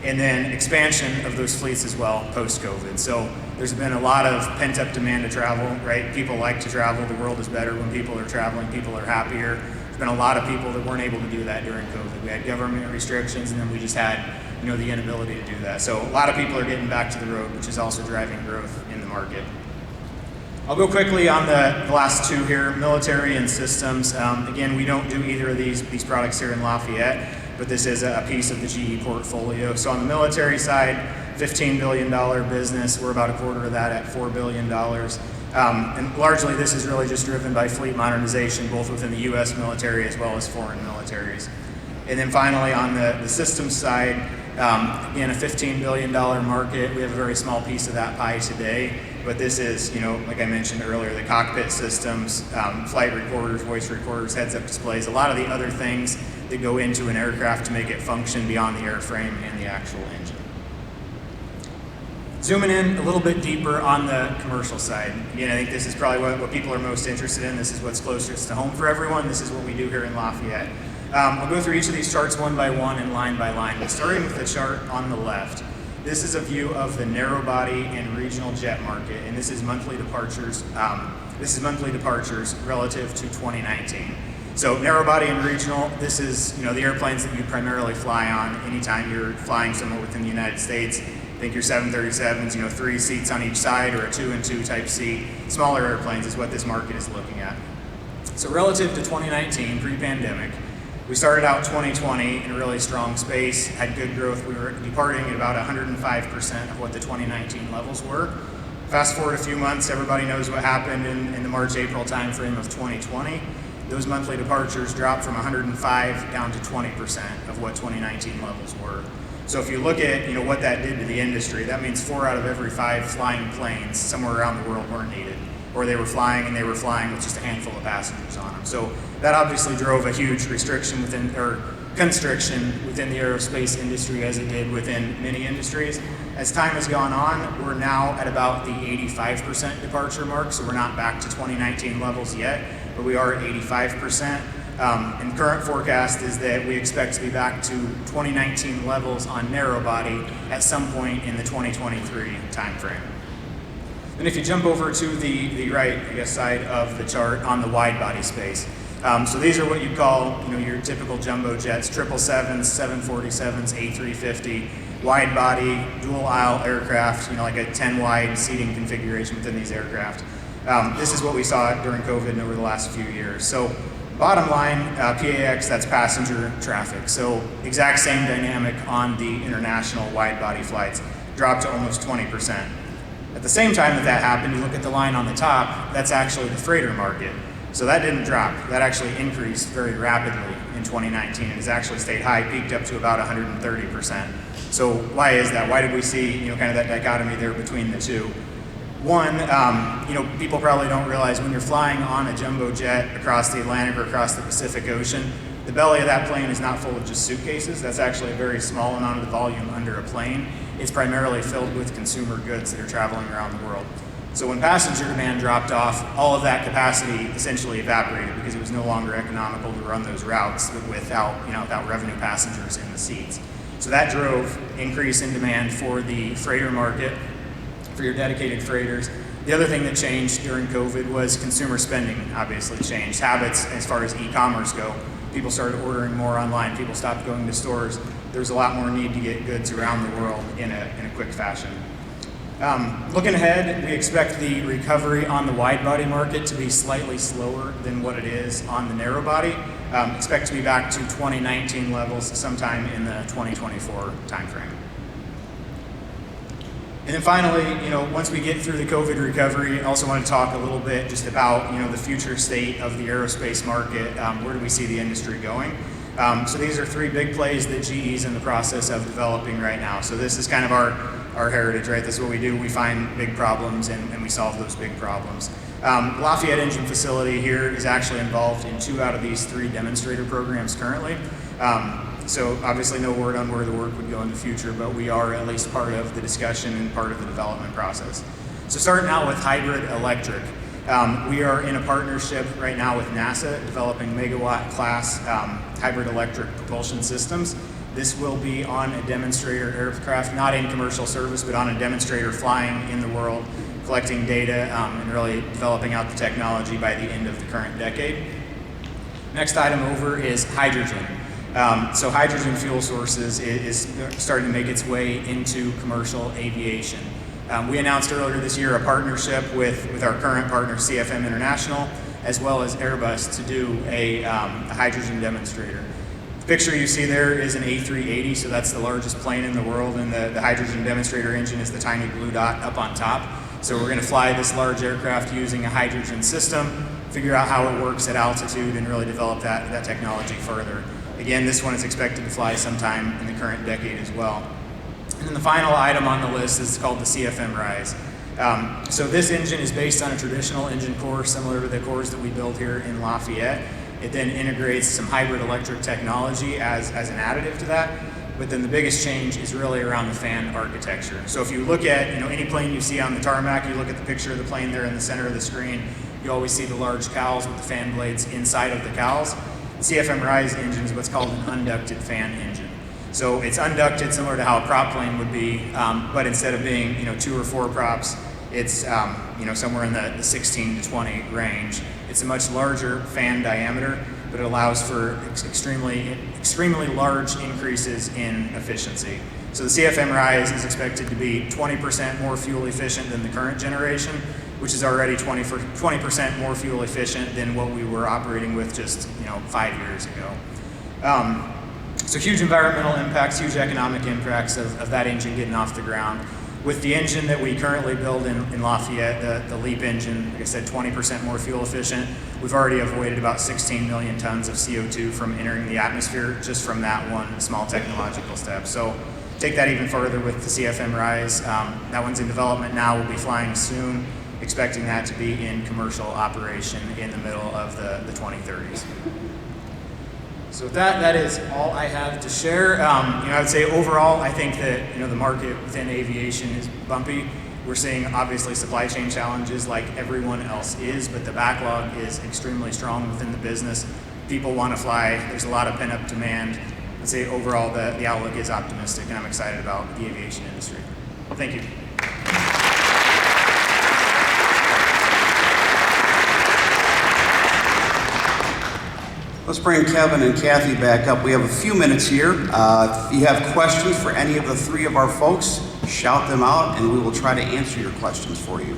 Speaker 5: And then expansion of those fleets as well post-COVID. So there's been a lot of pent-up demand to travel, right? People like to travel. The world is better when people are traveling. People are happier. There's been a lot of people that weren't able to do that during COVID. We had government restrictions, and then we just had, the inability to do that. So a lot of people are getting back to the road, which is also driving growth in the market. I'll go quickly on the last two here, military and systems. Again, we don't do either of these products here in Lafayette, but this is a piece of the GE portfolio. So on the military side, $15 billion business. We're about a quarter of that at $4 billion. And largely this is really just driven by fleet modernization, both within the US military as well as foreign militaries. And then finally on the systems side, again, a $15 billion market. We have a very small piece of that pie today, but this is, like I mentioned earlier, the cockpit systems, flight recorders, voice recorders, heads-up displays, a lot of the other things that go into an aircraft to make it function beyond the airframe and the actual engine. Zooming in a little bit deeper on the commercial side. Again, I think this is probably what people are most interested in. This is what's closest to home for everyone. This is what we do here in Lafayette. I'll go through each of these charts one by one and line by line. But starting with the chart on the left, this is a view of the narrow body and regional jet market, and this is monthly departures. Relative to 2019. So narrow body and regional, this is the airplanes that you primarily fly on anytime you're flying somewhere within the United States. Think your 737s, 3 seats on each side, or a 2-and-2 type seat. Smaller airplanes is what this market is looking at. So relative to 2019, pre-pandemic, we started out 2020 in a really strong space, had good growth. We were departing at about 105% of what the 2019 levels were. Fast forward a few months, everybody knows what happened in the March-April timeframe of 2020. Those monthly departures dropped from 105 down to 20% of what 2019 levels were. So if you look at what that did to the industry, that means 4 out of every 5 flying planes somewhere around the world weren't needed, or they were flying with just a handful of passengers on them. So that obviously drove a huge constriction within the aerospace industry, as it did within many industries. As time has gone on, we're now at about the 85% departure mark, so we're not back to 2019 levels yet, but we are at 85%. And current forecast is that we expect to be back to 2019 levels on narrow body at some point in the 2023 timeframe. And if you jump over to the right, side of the chart on the wide body space. So these are what you'd call, your typical jumbo jets, 777s, 747s, A350, wide body, dual aisle aircraft, like a 10 wide seating configuration within these aircraft. This is what we saw during COVID and over the last few years. So bottom line, PAX, that's passenger traffic. So exact same dynamic on the international wide body flights, dropped to almost 20%. At the same time that happened, you look at the line on the top, that's actually the freighter market. So that didn't drop. That actually increased very rapidly in 2019 and has actually stayed high, peaked up to about 130%. So why is that? Why did we see, kind of that dichotomy there between the two? One, people probably don't realize when you're flying on a jumbo jet across the Atlantic or across the Pacific Ocean, the belly of that plane is not full of just suitcases. That's actually a very small amount of the volume under a plane. It's primarily filled with consumer goods that are traveling around the world. So when passenger demand dropped off, all of that capacity essentially evaporated because it was no longer economical to run those routes without revenue passengers in the seats. So that drove increase in demand for the freighter market, for your dedicated freighters. The other thing that changed during COVID was consumer spending obviously changed. Habits as far as e-commerce go. People started ordering more online. People stopped going to stores. There was a lot more need to get goods around the world in a quick fashion. Looking ahead, we expect the recovery on the wide body market to be slightly slower than what it is on the narrow body. Expect to be back to 2019 levels sometime in the 2024 timeframe. And then finally, once we get through the COVID recovery, I also want to talk a little bit just about, the future state of the aerospace market. Where do we see the industry going? So these are 3 big plays that GE is in the process of developing right now. So this is kind of our heritage, right? This is what we do. We find big problems and we solve those big problems. Lafayette Engine Facility here is actually involved in 2 out of these 3 demonstrator programs currently. So obviously no word on where the work would go in the future, but we are at least part of the discussion and part of the development process. So starting out with hybrid electric. We are in a partnership right now with NASA developing megawatt class hybrid electric propulsion systems. This will be on a demonstrator aircraft, not in commercial service, but on a demonstrator flying in the world, collecting data and really developing out the technology by the end of the current decade. Next item over is hydrogen. So hydrogen fuel sources is starting to make its way into commercial aviation. We announced earlier this year a partnership with our current partner CFM International as well as Airbus to do a hydrogen demonstrator. The picture you see there is an A380, so that's the largest plane in the world, and the hydrogen demonstrator engine is the tiny blue dot up on top. So we're going to fly this large aircraft using a hydrogen system, figure out how it works at altitude, and really develop that technology further. Again, this one is expected to fly sometime in the current decade as well. And then the final item on the list is called the CFM Rise. So this engine is based on a traditional engine core similar to the cores that we build here in Lafayette. It then integrates some hybrid electric technology as an additive to that. But then the biggest change is really around the fan architecture. So if you look at any plane you see on the tarmac, you look at the picture of the plane there in the center of the screen, you always see the large cowls with the fan blades inside of the cowls. The CFM Rise engine is what's called an unducted fan engine. So it's unducted similar to how a prop plane would be, but instead of being 2 or 4 props, it's somewhere in the 16 to 20 range. It's a much larger fan diameter, but it allows for extremely large increases in efficiency. So the CFM Rise is expected to be 20% more fuel efficient than the current generation, which is already 20% more fuel efficient than what we were operating with just 5 years ago. So huge environmental impacts, huge economic impacts of that engine getting off the ground. With the engine that we currently build in Lafayette, the LEAP engine, like I said, 20% more fuel efficient. We've already avoided about 16 million tons of CO2 from entering the atmosphere just from that one small technological step. So take that even further with the CFM Rise. That one's in development now, we'll be flying soon, expecting that to be in commercial operation in the middle of the 2030s. So with that is all I have to share. I would say overall, I think that the market within aviation is bumpy. We're seeing obviously supply chain challenges like everyone else is, but the backlog is extremely strong within the business. People want to fly. There's a lot of pent-up demand. I'd say overall the outlook is optimistic, and I'm excited about the aviation industry. Thank you.
Speaker 2: Let's bring Kevin and Kathy back up. We have a few minutes here. If you have questions for any of the 3 of our folks, shout them out and we will try to answer your questions for you.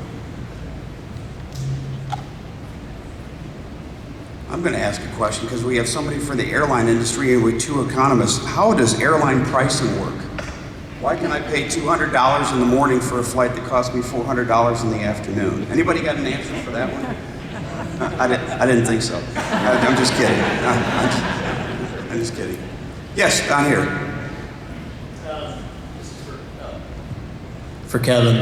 Speaker 2: I'm going to ask a question because we have somebody for the airline industry and with 2 economists. How does airline pricing work? Why can I pay $200 in the morning for a flight that costs me $400 in the afternoon? Anybody got an answer for that one? I didn't think so. I'm just kidding. I'm just kidding. Yes, down here.
Speaker 6: This is for Kevin.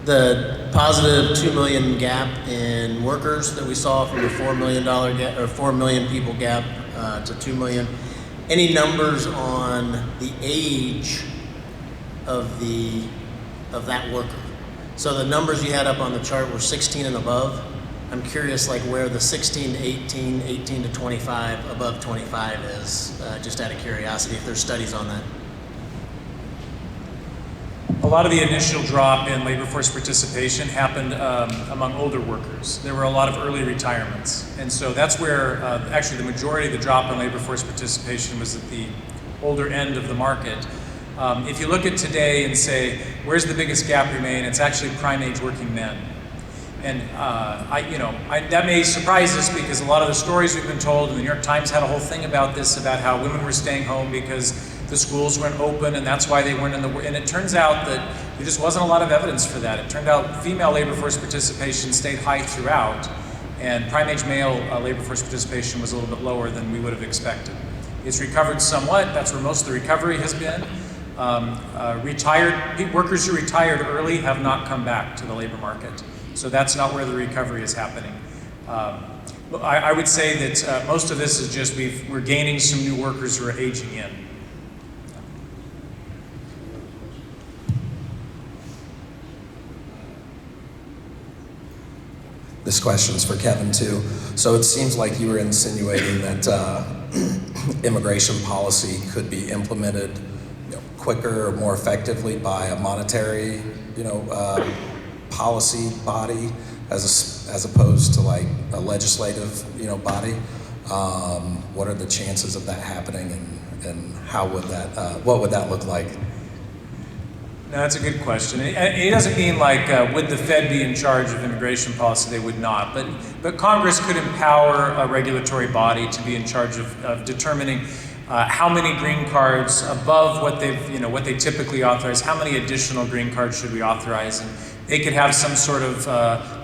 Speaker 6: The positive 2 million gap in workers that we saw from the $4 million gap, or 4 million people gap to 2 million. Any numbers on the age of that worker? So the numbers you had up on the chart were 16 and above. I'm curious where the 16 to 18, 18 to 25, above 25 is, just out of curiosity, if there's studies on that.
Speaker 4: A lot of the initial drop in labor force participation happened among older workers. There were a lot of early retirements. And so that's where actually the majority of the drop in labor force participation was at the older end of the market. If you look at today and say, where's the biggest gap remain? It's actually prime age working men. And that may surprise us because a lot of the stories we've been told, and the New York Times had a whole thing about this, about how women were staying home because the schools weren't open and that's why they weren't in the work. And it turns out that there just wasn't a lot of evidence for that. It turned out female labor force participation stayed high throughout, and prime age male labor force participation was a little bit lower than we would have expected. It's recovered somewhat. That's where most of the recovery has been. Workers who retired early have not come back to the labor market. So that's not where the recovery is happening. I would say that most of this is just we're gaining some new workers who are aging in.
Speaker 7: This question's for Kevin too. So it seems like you were insinuating that immigration policy could be implemented, quicker or more effectively by a monetary, policy body as opposed to like a legislative, body. What are the chances of that happening, and how would that, what would that look like?
Speaker 4: No, that's a good question. It doesn't mean like would the Fed be in charge of immigration policy? They would not. But Congress could empower a regulatory body to be in charge of determining how many green cards above what what they typically authorize. How many additional green cards should we authorize? And they could have some sort of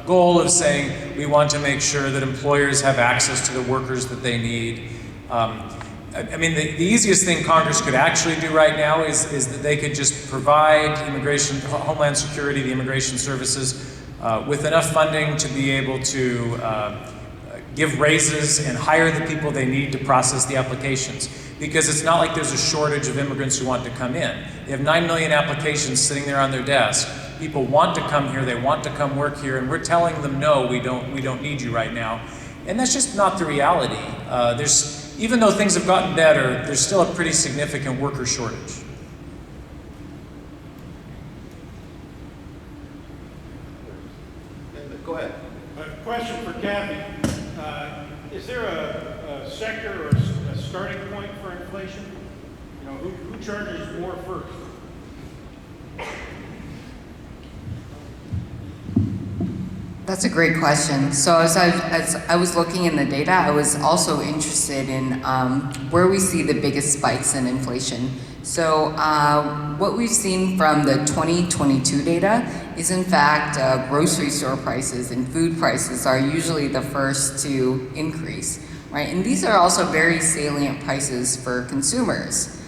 Speaker 4: goal of saying we want to make sure that employers have access to the workers that they need. I mean, the easiest thing Congress could actually do right now is that they could just provide immigration, Homeland Security, the immigration services, with enough funding to be able to give raises and hire the people they need to process the applications. Because it's not like there's a shortage of immigrants who want to come in. They have 9 million applications sitting there on their desk. People want to come here, they want to come work here, and we're telling them, no, we don't need you right now. And that's just not the reality. Even though things have gotten better, there's still a pretty significant worker shortage.
Speaker 2: Go ahead.
Speaker 8: A question for Kathy. Is there a sector or a starting point for inflation? Who charges more first?
Speaker 3: That's a great question. So as I was looking in the data, I was also interested in where we see the biggest spikes in inflation. So what we've seen from the 2022 data is in fact grocery store prices and food prices are usually the first to increase, right? And these are also very salient prices for consumers.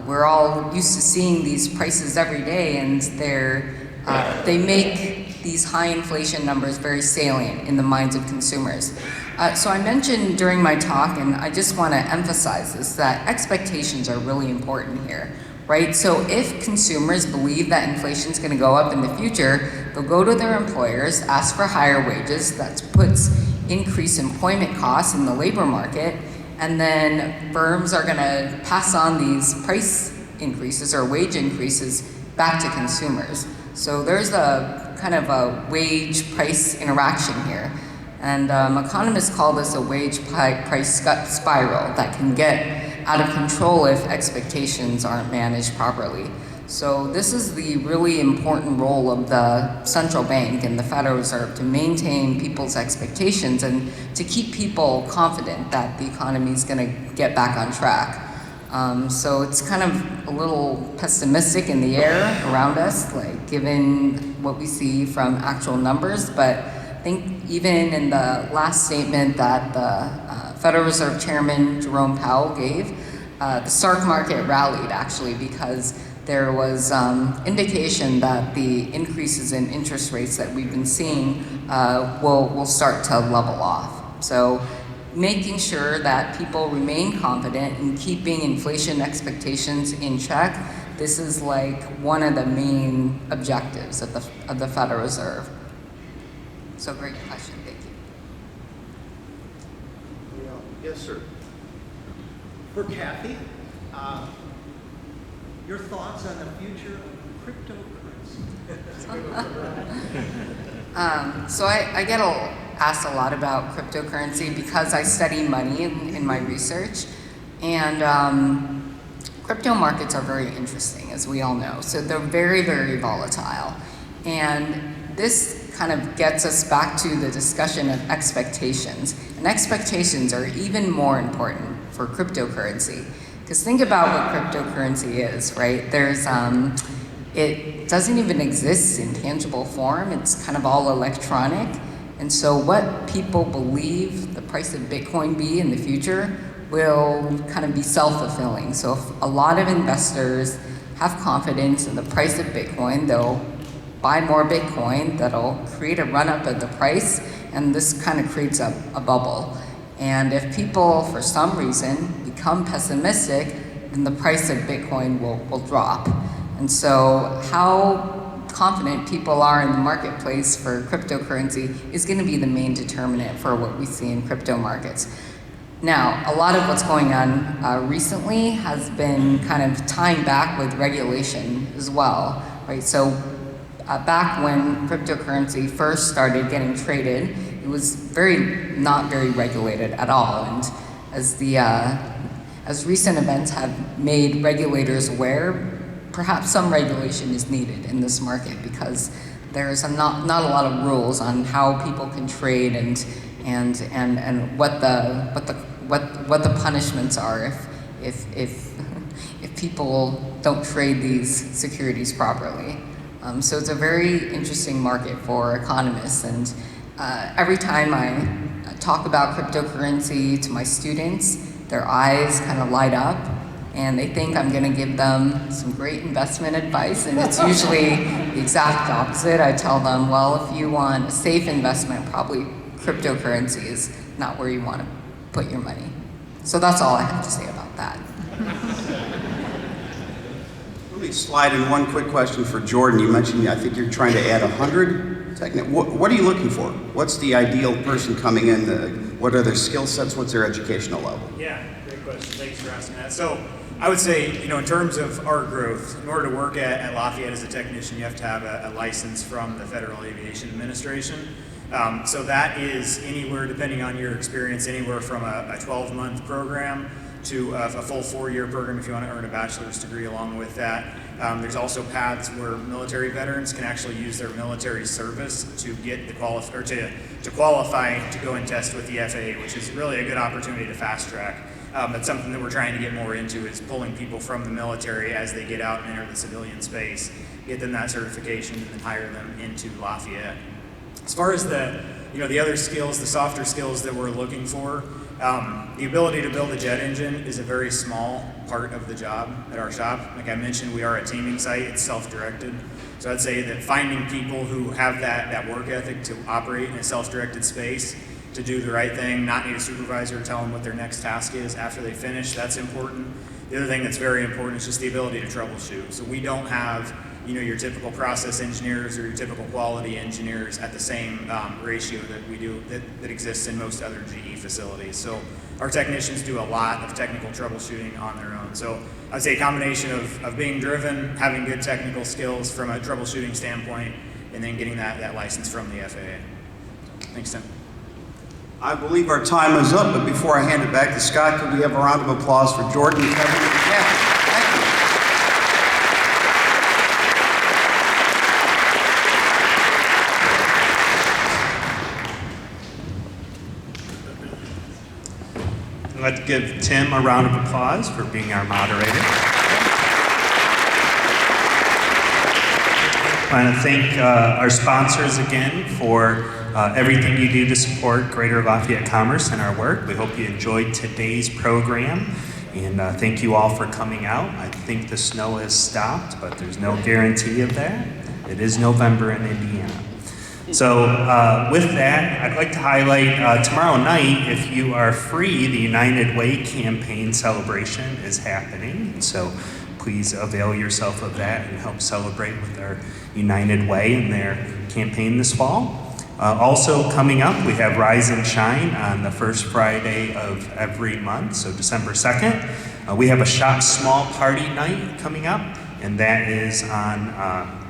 Speaker 3: We're all used to seeing these prices every day, and they make these high inflation numbers very salient in the minds of consumers. So I mentioned during my talk, and I just want to emphasize this, that expectations are really important here, right? So if consumers believe that inflation is going to go up in the future, they'll go to their employers, ask for higher wages, that puts increased employment costs in the labor market, and then firms are going to pass on these price increases or wage increases back to consumers. So there's a kind of a wage-price interaction here. And economists call this a wage-price spiral that can get out of control if expectations aren't managed properly. So this is the really important role of the central bank and the Federal Reserve to maintain people's expectations and to keep people confident that the economy is going to get back on track. So it's kind of a little pessimistic in the air around us, like given what we see from actual numbers. But I think even in the last statement that the Federal Reserve Chairman Jerome Powell gave, the stock market rallied actually because there was indication that the increases in interest rates that we've been seeing will start to level off. So making sure that people remain confident in keeping inflation expectations in check, this is like one of the main objectives of the Federal Reserve. So great question, thank you.
Speaker 2: Yes, sir.
Speaker 9: For Kathy, your thoughts on the future of cryptocurrency?
Speaker 3: So I get asked a lot about cryptocurrency because I study money in my research, and crypto markets are very interesting, as we all know. So they're very, very volatile, and this kind of gets us back to the discussion of expectations, and expectations are even more important for cryptocurrency. Because think about what cryptocurrency is, right? It doesn't even exist in tangible form. It's kind of all electronic. And so what people believe the price of Bitcoin be in the future will kind of be self-fulfilling. So if a lot of investors have confidence in the price of Bitcoin, they'll buy more Bitcoin, that'll create a run-up of the price, And this kind of creates a bubble. And if people, for some reason, become pessimistic, then the price of Bitcoin will drop. And so how confident people are in the marketplace for cryptocurrency is going to be the main determinant for what we see in crypto markets. Now, a lot of what's going on recently has been kind of tying back with regulation as well, right? So back when cryptocurrency first started getting traded, it was not very regulated at all. And as recent events have made regulators aware, perhaps some regulation is needed in this market because there's not a lot of rules on how people can trade and what the punishments are if people don't trade these securities properly. So it's a very interesting market for economists, and every time I talk about cryptocurrency to my students, their eyes kind of light up and they think I'm going to give them some great investment advice, and it's usually the exact opposite. I tell them, well, if you want a safe investment, probably cryptocurrency is not where you want to put your money. So that's all I have to say about that.
Speaker 2: Let me slide in one quick question for Jordan. You mentioned, I think you're trying to add 100 What are you looking for? What's the ideal person coming in? What are their skill sets? What's their educational level?
Speaker 5: Yeah, great question. Thanks for asking that. So I would say, in terms of our growth, in order to work at Lafayette as a technician, you have to have a license from the Federal Aviation Administration. So that is anywhere, depending on your experience, anywhere from a 12-month program to a full 4-year program if you want to earn a bachelor's degree along with that. There's also paths where military veterans can actually use their military service to get the to qualify to go and test with the FAA, which is really a good opportunity to fast track. That's something that we're trying to get more into, is pulling people from the military as they get out and enter the civilian space, get them that certification, and then hire them into Lafayette. As far as the other skills, the softer skills that we're looking for, the ability to build a jet engine is a very small part of the job at our shop. Like I mentioned, we are a teaming site, it's self-directed. So I'd say that finding people who have that work ethic to operate in a self-directed space, to do the right thing, not need a supervisor to tell them what their next task is after they finish, that's important. The other thing that's very important is just the ability to troubleshoot. So we don't have your typical process engineers or your typical quality engineers at the same ratio that we do, that exists in most other GE facilities. So our technicians do a lot of technical troubleshooting on their own. So I'd say a combination of being driven, having good technical skills from a troubleshooting standpoint, and then getting that license from the FAA. Thanks, Tim.
Speaker 2: I believe our time is up, but before I hand it back to Scott, could we have a round of applause for Jordan, Kevin, and Kathy?
Speaker 1: Let's give Tim a round of applause for being our moderator. I want to thank our sponsors again for everything you do to support Greater Lafayette Commerce and our work. We hope you enjoyed today's program, and thank you all for coming out. I think the snow has stopped, but there's no guarantee of that. It is November in Indiana. So with that, I'd like to highlight tomorrow night, if you are free, the United Way campaign celebration is happening. So please avail yourself of that and help celebrate with our United Way and their campaign this fall. Also coming up, we have Rise and Shine on the first Friday of every month, so December 2nd. We have a Shop Small Party Night coming up, and that is on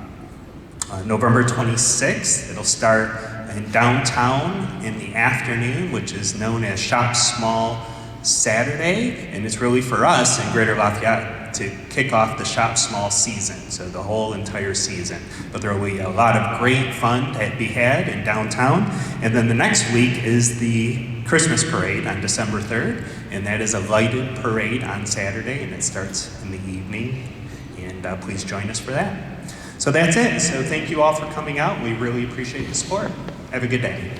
Speaker 1: November 26th. It'll start in downtown in the afternoon, which is known as Shop Small Saturday, and it's really for us in Greater Lafayette to kick off the Shop Small season, so the whole entire season. But there will be a lot of great fun to be had in downtown. And then the next week is the Christmas parade on December 3rd, and that is a lighted parade on Saturday, and it starts in the evening. And please join us for that. So that's it. So thank you all for coming out. We really appreciate the support. Have a good day.